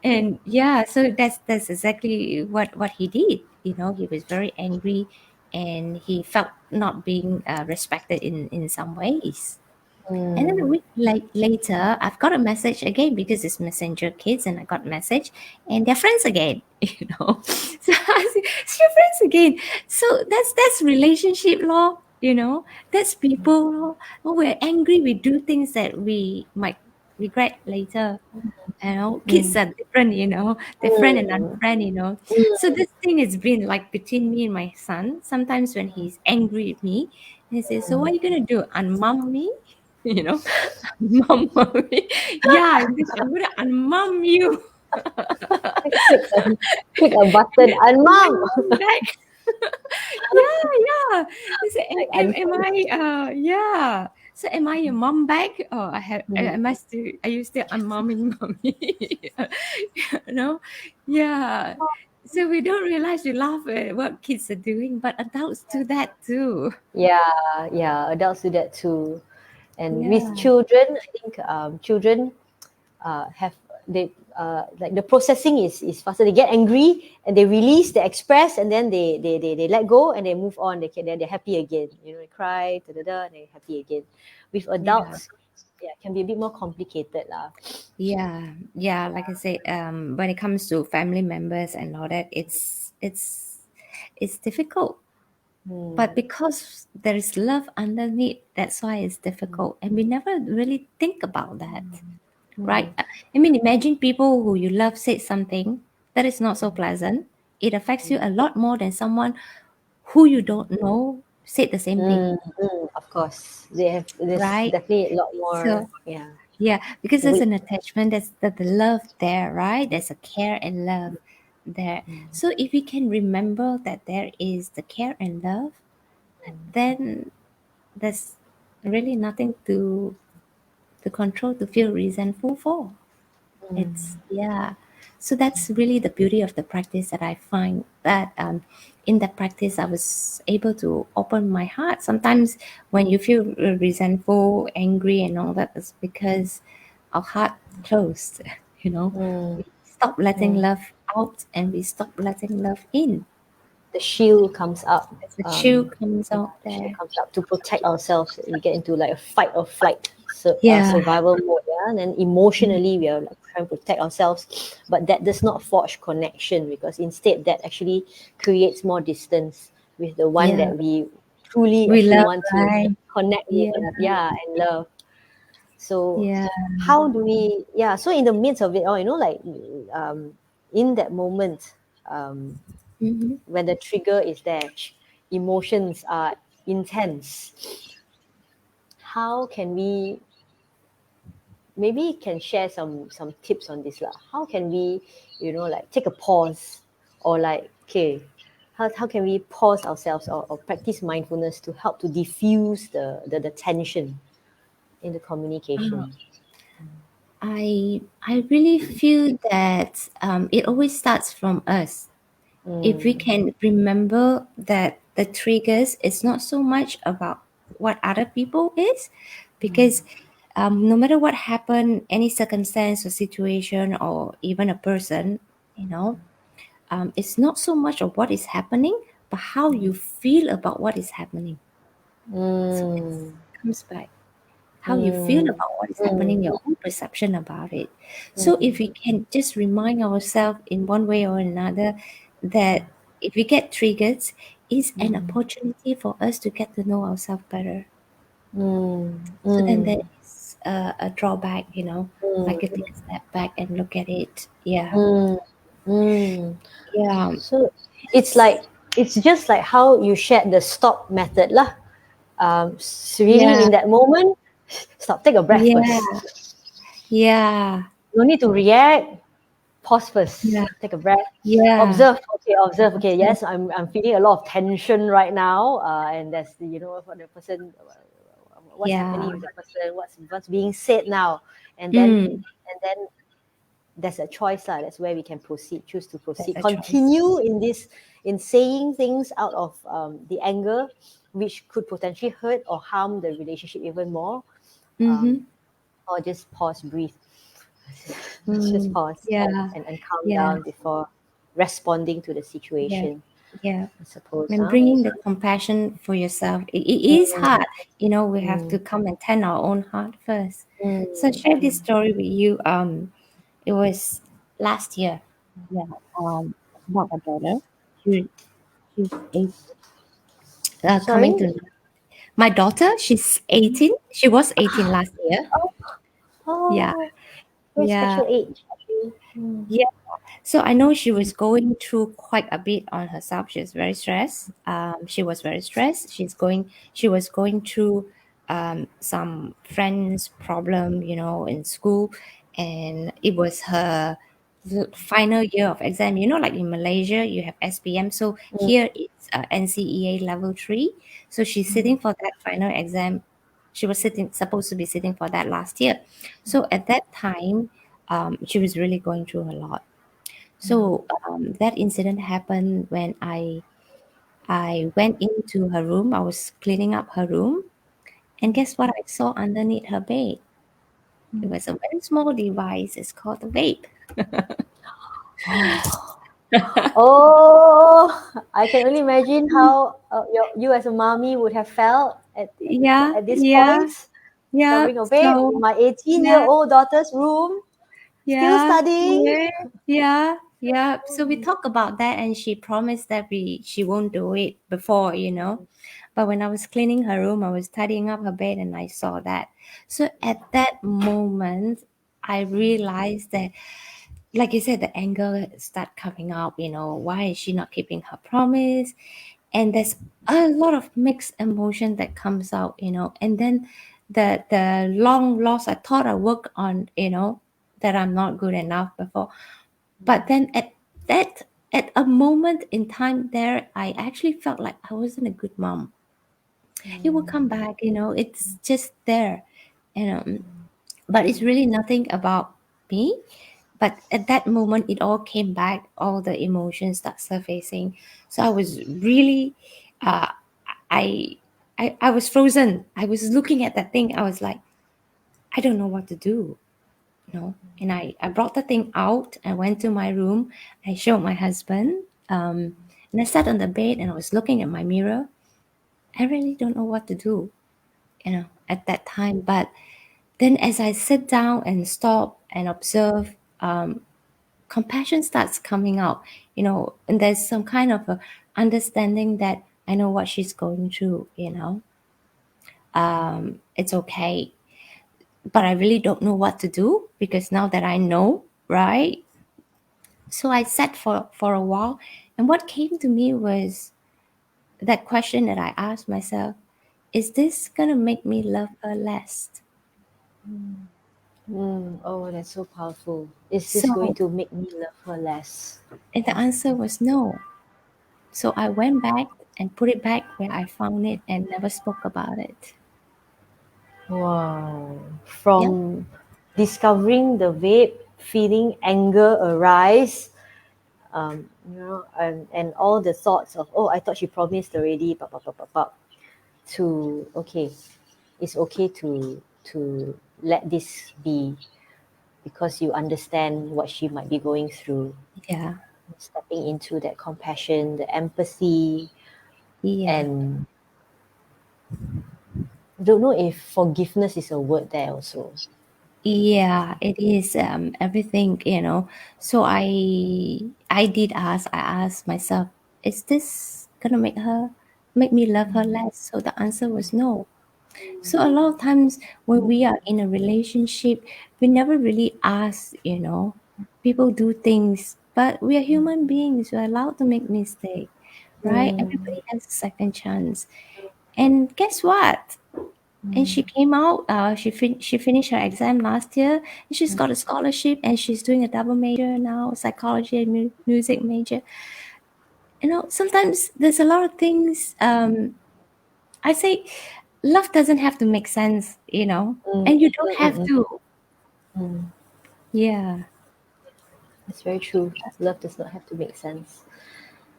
Speaker 2: And yeah, so that's exactly what he did. He was very angry, and he felt not being respected in some ways. And then a
Speaker 1: mm,
Speaker 2: week later, I've got a message again because it's Messenger Kids, and I got a message, and they're friends again. So I say, it's your friends again. So that's relationship law. That's people law. When we're angry, we do things that we might regret later. Kids
Speaker 1: mm,
Speaker 2: are different, different and
Speaker 1: mm,
Speaker 2: unfriend. So
Speaker 1: mm,
Speaker 2: this thing has been like between me and my son. Sometimes when he's angry with me, he says, "So what are you gonna do? Unmum me?" You know, mum me. Yeah, I'm gonna unmum you.
Speaker 1: click a, click a
Speaker 2: And
Speaker 1: button
Speaker 2: then
Speaker 1: and
Speaker 2: am I
Speaker 1: mom
Speaker 2: mum back? Yeah, yeah. He said,
Speaker 1: like
Speaker 2: am
Speaker 1: unfriend.
Speaker 2: I yeah. So am I your mom back? Oh,
Speaker 1: Mm,
Speaker 2: are you still unmumming mommy? Yeah. So we don't realize we laugh at what kids are doing, but adults do that too.
Speaker 1: yeah, yeah, adults do that too. And with
Speaker 2: Yeah.
Speaker 1: children, I think children have they like the processing is faster. They get angry and they release, they express, and then they let go and they move on. They're happy again. They cry, da da da, and they're happy again. With
Speaker 2: Yeah.
Speaker 1: adults, yeah, it can be a bit more complicated lah.
Speaker 2: Yeah, yeah. Like I say, when it comes to family members and all that, it's difficult. But
Speaker 1: Hmm.
Speaker 2: because there is love underneath, that's why it's difficult, and we never really think about that, right?
Speaker 1: Hmm.
Speaker 2: I mean, imagine people who you love said something that is not so pleasant. It affects you a lot more than someone who you don't know said the same thing,
Speaker 1: Mm, of course, there's
Speaker 2: right?
Speaker 1: definitely a lot more.
Speaker 2: So
Speaker 1: Yeah.
Speaker 2: yeah, because there's
Speaker 1: Wait.
Speaker 2: an attachment, there's the love there, right? There's a care and love there. So if we can remember that there is the care and love, then there's really nothing to control, to feel resentful for. It's yeah. So that's really the beauty of the practice that I find that in that practice I was able to open my heart. Sometimes when you feel resentful, angry, and all that, it's because our heart closed.
Speaker 1: Mm,
Speaker 2: We stop letting
Speaker 1: mm.
Speaker 2: love out, and we stop letting love in.
Speaker 1: The shield comes up.
Speaker 2: As the chill
Speaker 1: Um,
Speaker 2: comes
Speaker 1: yeah,
Speaker 2: out
Speaker 1: the shield
Speaker 2: there.
Speaker 1: comes up to protect ourselves. We get into like a fight or flight
Speaker 2: Yeah,
Speaker 1: survival mode. Yeah, and then emotionally we are like trying to protect ourselves, but that does not forge connection because instead that actually creates more distance with the one
Speaker 2: yeah.
Speaker 1: that we truly
Speaker 2: We
Speaker 1: actually
Speaker 2: love,
Speaker 1: want to
Speaker 2: right?
Speaker 1: connect with.
Speaker 2: Yeah,
Speaker 1: Yeah, and love. So
Speaker 2: yeah,
Speaker 1: how do we? Yeah. So in the midst of it all, like um, in that moment. Um,
Speaker 2: Mhm.
Speaker 1: when the trigger is there, emotions are intense. How can we, maybe can share some tips on this lah? How can we, like take a pause, or like, okay, how can we pause ourselves, or practice mindfulness to help to diffuse the tension in the
Speaker 2: Uh,
Speaker 1: communication?
Speaker 2: I really feel that it always starts from us. If we
Speaker 1: Mm,
Speaker 2: can remember that the triggers is not so much about what other people is, because no matter what happened, any circumstance or situation or even a person, you know, it's not so much of what is happening, but how you feel about what is happening. So it
Speaker 1: mm,
Speaker 2: comes back how you feel
Speaker 1: mm,
Speaker 2: about what is happening,
Speaker 1: mm,
Speaker 2: your own perception about it. So
Speaker 1: mm,
Speaker 2: if we can just remind ourselves in one way or another that if we get triggered, it's an opportunity for us to get to know ourselves better.
Speaker 1: mm,
Speaker 2: So then
Speaker 1: mm,
Speaker 2: there is a drawback, like you take a step back and look at it. Yeah,
Speaker 1: mm, mm.
Speaker 2: yeah,
Speaker 1: So it's like, it's just like how you shared the stop method lah. Really
Speaker 2: yeah,
Speaker 1: in that moment, stop, take a breath
Speaker 2: yeah,
Speaker 1: first.
Speaker 2: yeah,
Speaker 1: No need to react. Pause
Speaker 2: yeah,
Speaker 1: first. Take a breath.
Speaker 2: yeah.
Speaker 1: Observe. Okay, observe. Okay,
Speaker 2: Observe.
Speaker 1: yes, I'm feeling a lot of tension right now, and that's the, for the person, what's
Speaker 2: Yeah.
Speaker 1: happening with the person, what's being said now, and then
Speaker 2: Mm,
Speaker 1: there's a choice lah. That's where we can proceed. Choose to
Speaker 2: that's
Speaker 1: proceed.
Speaker 2: a choice.
Speaker 1: Continue in saying things out of the anger, which could potentially hurt or harm the relationship even more, um,
Speaker 2: Mm-hmm.
Speaker 1: or just pause, breathe. Just
Speaker 2: Mm,
Speaker 1: pause
Speaker 2: yeah,
Speaker 1: and calm
Speaker 2: yeah,
Speaker 1: down before responding to the
Speaker 2: yeah,
Speaker 1: situation,
Speaker 2: yeah.
Speaker 1: I suppose,
Speaker 2: And
Speaker 1: huh?
Speaker 2: bringing the compassion for yourself, it is
Speaker 1: Mm,
Speaker 2: hard. We have
Speaker 1: mm,
Speaker 2: to come and tend our own heart first. So I
Speaker 1: mm,
Speaker 2: share this story with you. It was last year. Yeah. About my daughter. She's 8, coming
Speaker 1: sorry?
Speaker 2: to my daughter. She's 18. She was 18 last year.
Speaker 1: Oh,
Speaker 2: Yeah,
Speaker 1: oh, very
Speaker 2: yeah,
Speaker 1: special age, actually. Mm,
Speaker 2: yeah. So I know she was going through quite a bit on herself. She was very stressed. She was very stressed. She was going through some friends' problem, in school, and it was her final year of exam. Like in Malaysia, you have SPM. So
Speaker 1: mm,
Speaker 2: here it's NCEA level 3. So she's sitting for that final exam. She was supposed to be sitting for that last year. So at that time, she was really going through a lot. So that incident happened when I went into her room. I was cleaning up her room, and guess what I saw underneath her bed? It was a very small device. It's called a vape.
Speaker 1: oh, oh, I can only imagine how you as a mommy would have felt
Speaker 2: Yeah,
Speaker 1: at this point,
Speaker 2: yeah, yeah.
Speaker 1: discovering a vape in
Speaker 2: So
Speaker 1: my 18-year
Speaker 2: yeah,
Speaker 1: old daughter's room, still
Speaker 2: yeah,
Speaker 1: studying.
Speaker 2: yeah, yeah, yeah. So we talked about that, and she promised that she won't do it before. But when I was cleaning her room, I was tidying up her bed, and I saw that. So at that moment, I realized that, like you said, the anger start coming up. Why is she not keeping her promise? And there's a lot of mixed emotion that comes out. And then the long loss. I thought I worked on, that I'm not good enough before, but then that at a moment in time there, I actually felt like I wasn't a good mom. It will come back, it's just there, you know but it's really nothing about me. But at that moment it all came back, all the emotions start surfacing. So I was really, uh I I was frozen. I was looking at that thing. I was like, I don't know what to do. And I brought the thing out. I went to my room. I showed my husband, and I sat on the bed and I was looking at my mirror. I really don't know what to do, at that time. But then as I sit down and stop and observe, compassion starts coming out, and there's some kind of a understanding that I know what she's going through. It's okay, but I really don't know what to do, because now that I know, right? So I sat for a while, And what came to me was that question that I asked myself, is this gonna make me love her less?
Speaker 1: Oh, that's so powerful. Is this going
Speaker 2: So,
Speaker 1: to make me love her less?
Speaker 2: and the answer was no. So I went back and put it back where I found it and never spoke about it.
Speaker 1: Wow.
Speaker 2: Yep.
Speaker 1: From discovering the vape, feeling anger arise, and all the thoughts of, oh, I thought she promised already, to, okay, it's okay to let this be because you understand what she might be going through.
Speaker 2: Yeah.
Speaker 1: Stepping into that compassion, the empathy,
Speaker 2: Yeah.
Speaker 1: and don't know if forgiveness is a word there also.
Speaker 2: Yeah, it is everything. So I did ask, I asked myself, is this gonna make me love her less? So the answer was no. So a lot of times when we are in a relationship, we never really ask. People do things, but we are human beings. We're allowed to make mistakes, right?
Speaker 1: Mm,
Speaker 2: Everybody has a second chance. And guess what? And she
Speaker 1: mm,
Speaker 2: came out. She finished her exam last year. And she's got a scholarship, and she's doing a double major now, psychology and music major. Sometimes there's a lot of things. I say, love doesn't have to make sense,
Speaker 1: mm,
Speaker 2: and you don't
Speaker 1: mm,
Speaker 2: have
Speaker 1: mm,
Speaker 2: to.
Speaker 1: mm.
Speaker 2: Yeah,
Speaker 1: It's very true. Love does not have to make sense.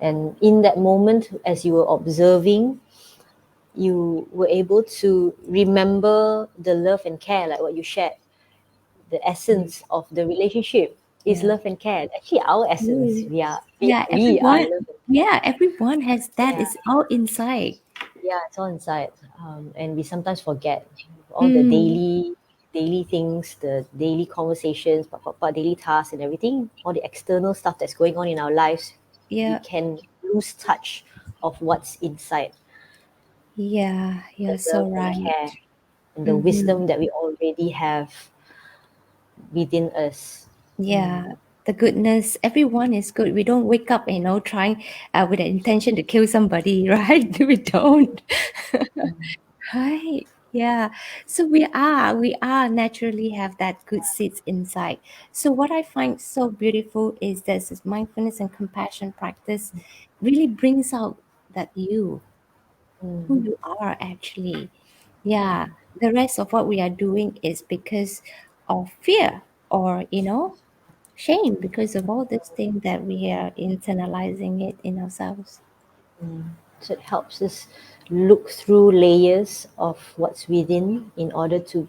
Speaker 1: And in that moment, as you were observing, you were able to remember the love and care, like what you shared. The essence of the relationship is
Speaker 2: yeah.
Speaker 1: love and care. Actually, our essence,
Speaker 2: Really.
Speaker 1: we
Speaker 2: Yeah,
Speaker 1: we are
Speaker 2: everyone.
Speaker 1: love and
Speaker 2: Yeah, everyone has that.
Speaker 1: care.
Speaker 2: It's all inside.
Speaker 1: Yeah, it's all inside. And we sometimes forget all the
Speaker 2: Mm,
Speaker 1: daily things, the daily conversations, daily tasks and everything, all the external stuff that's going on in our lives. We
Speaker 2: yeah,
Speaker 1: can lose touch of what's inside,
Speaker 2: yeah.
Speaker 1: the
Speaker 2: You're so
Speaker 1: love and
Speaker 2: right.
Speaker 1: care and the
Speaker 2: Mm-hmm.
Speaker 1: wisdom that we already have within us.
Speaker 2: Yeah, the goodness. Everyone is good. We don't wake up, trying with the intention to kill somebody, right? We don't. Right. Yeah. So we are naturally have that good seeds inside. So what I find so beautiful is this mindfulness and compassion practice really brings out that who
Speaker 1: Mm,
Speaker 2: you are actually. Yeah. The rest of what we are doing is because of fear or shame because of all this thing that we are internalizing it in ourselves.
Speaker 1: mm. So it helps us look through layers of what's within in order to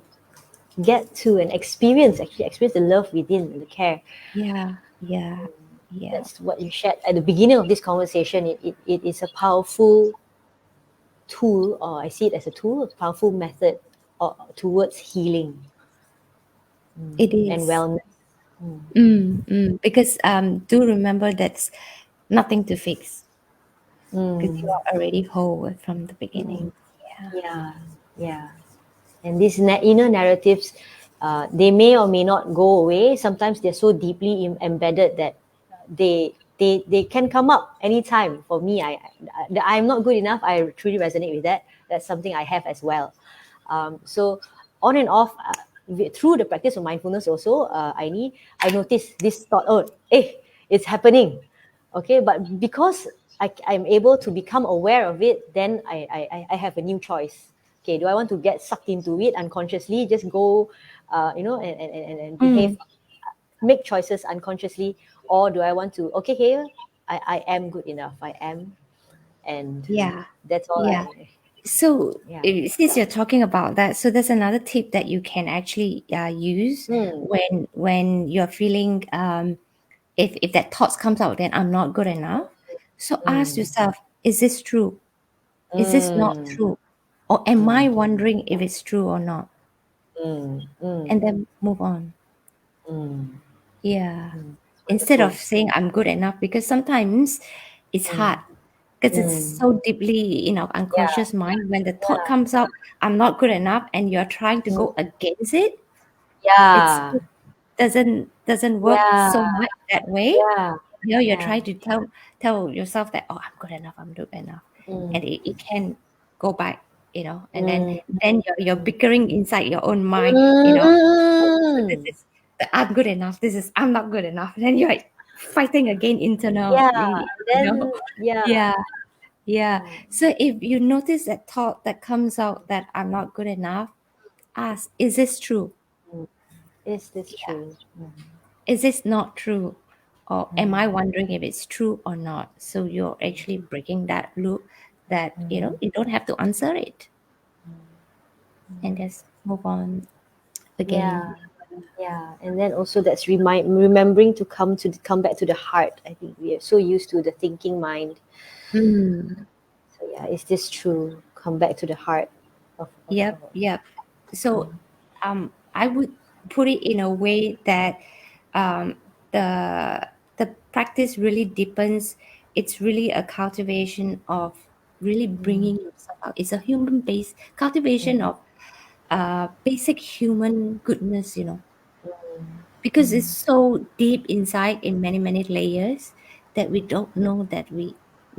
Speaker 1: get to and actually experience the love within and the care.
Speaker 2: Yeah, yeah, yeah.
Speaker 1: That's what you shared at the beginning of this conversation. It is a powerful tool, or I see it as a tool, a powerful method towards healing
Speaker 2: It
Speaker 1: and
Speaker 2: is.
Speaker 1: wellness.
Speaker 2: Because do remember that's nothing to fix because you
Speaker 1: Mm,
Speaker 2: are already whole from the beginning. Yeah.
Speaker 1: yeah, yeah. And these inner narratives, they may or may not go away. Sometimes they're so deeply embedded that they can come up anytime. For me, I'm not good enough. I truly resonate with that. That's something I have as well. So on and off, through the practice of mindfulness also, I notice this thought, oh, hey, it's happening. Okay, but because I'm able to become aware of it, then I have a new choice. Okay, do I want to get sucked into it unconsciously, just go, and behave,
Speaker 2: Mm,
Speaker 1: make choices unconsciously, or do I want to, okay, here, I am good enough, I am, and
Speaker 2: yeah.
Speaker 1: that's all
Speaker 2: Yeah.
Speaker 1: I,
Speaker 2: So
Speaker 1: yeah.
Speaker 2: since you're talking about that, so there's another tip that you can actually use
Speaker 1: Mm,
Speaker 2: when you're feeling if that thoughts comes out, then I'm not good enough. So ask
Speaker 1: mm,
Speaker 2: yourself, is this true? Is this not
Speaker 1: mm,
Speaker 2: true? Or am I
Speaker 1: mm,
Speaker 2: wondering if it's true or not?
Speaker 1: mm,
Speaker 2: And
Speaker 1: mm,
Speaker 2: then move on.
Speaker 1: mm,
Speaker 2: Yeah.
Speaker 1: it's
Speaker 2: Instead of
Speaker 1: wonderful.
Speaker 2: saying I'm good enough, because sometimes it's hard
Speaker 1: Mm,
Speaker 2: because it's
Speaker 1: mm,
Speaker 2: so deeply in our
Speaker 1: yeah,
Speaker 2: unconscious mind. When the thought
Speaker 1: yeah,
Speaker 2: comes out, I'm not good enough, and you're trying to
Speaker 1: mm,
Speaker 2: go against it, it's
Speaker 1: yeah,
Speaker 2: doesn't work
Speaker 1: yeah,
Speaker 2: so much that way.
Speaker 1: yeah.
Speaker 2: you're
Speaker 1: Yeah.
Speaker 2: trying to tell yourself that, oh, I'm good enough, I'm good enough, and
Speaker 1: Mm.
Speaker 2: it can go back, and
Speaker 1: Mm.
Speaker 2: then you're bickering inside your own mind, oh, this
Speaker 1: Mm.
Speaker 2: is the I'm good enough, this is I'm not good enough, and then you're like fighting again
Speaker 1: Yeah.
Speaker 2: internally,
Speaker 1: And then yeah.
Speaker 2: yeah, yeah.
Speaker 1: Mm.
Speaker 2: So if you notice that thought that comes out that I'm not good enough, ask, is this true?
Speaker 1: Mm. Is this
Speaker 2: Yeah.
Speaker 1: true? Mm.
Speaker 2: Is this not true? Or am I
Speaker 1: Mm.
Speaker 2: wondering if it's true or not? So you're actually breaking that loop that,
Speaker 1: Mm.
Speaker 2: you don't have to answer it and
Speaker 1: Mm.
Speaker 2: just move on
Speaker 1: Yeah.
Speaker 2: again.
Speaker 1: Yeah, and then also that's remembering to come back to the heart. I think we are so used to the thinking mind.
Speaker 2: Mm,
Speaker 1: So yeah, is this true? Come back to the heart of
Speaker 2: yep, yep. So
Speaker 1: mm,
Speaker 2: I would put it in a way that um, the the practice really deepens. It's really a cultivation of really
Speaker 1: mm,
Speaker 2: bringing yourself out. It's a human based cultivation
Speaker 1: mm,
Speaker 2: of basic human goodness, because it's
Speaker 1: mm,
Speaker 2: so deep inside in many many layers that we don't know that we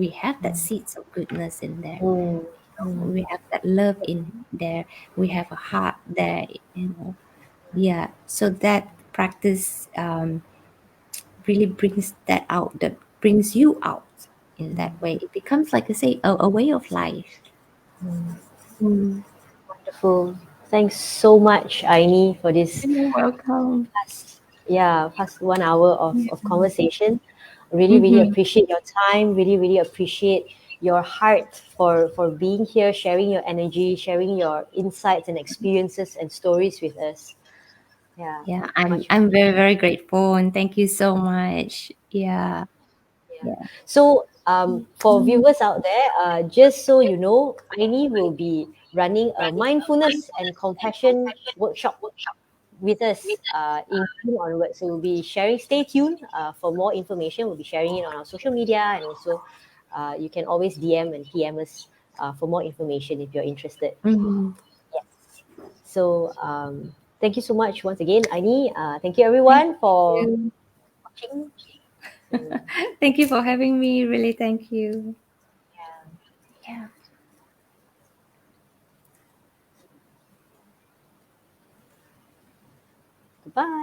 Speaker 2: have that seeds of goodness in there.
Speaker 1: mm, mm,
Speaker 2: We have that love in there. We have a heart there. Yeah. So that practice really brings that out. That brings you out in that way. It becomes, like I say, a way of life.
Speaker 1: mm.
Speaker 2: Mm.
Speaker 1: Wonderful. Thanks so much, Aini, for this
Speaker 2: You're welcome.
Speaker 1: past 1 hour of conversation. Really, really
Speaker 2: Mm-hmm.
Speaker 1: appreciate your time. Really, really appreciate your heart for being here, sharing your energy, sharing your insights and experiences and stories with us. Yeah,
Speaker 2: Yeah, I'm
Speaker 1: much
Speaker 2: I'm very very grateful and thank you so much. Yeah,
Speaker 1: yeah.
Speaker 2: yeah.
Speaker 1: So, for viewers out there, just so you know, Aini will be running a mindfulness and compassion workshop with us in June onwards. So we'll be sharing. Stay tuned for more information. We'll be sharing it on our social media, and also you can always DM and PM us for more information if you're interested.
Speaker 2: Mhm.
Speaker 1: Yes. So thank you so much once again, Aini. Thank you
Speaker 2: Thank
Speaker 1: everyone for
Speaker 2: you.
Speaker 1: watching. So,
Speaker 2: Thank you for having me. Really, thank you.
Speaker 1: yeah.
Speaker 2: Yeah.
Speaker 1: Goodbye.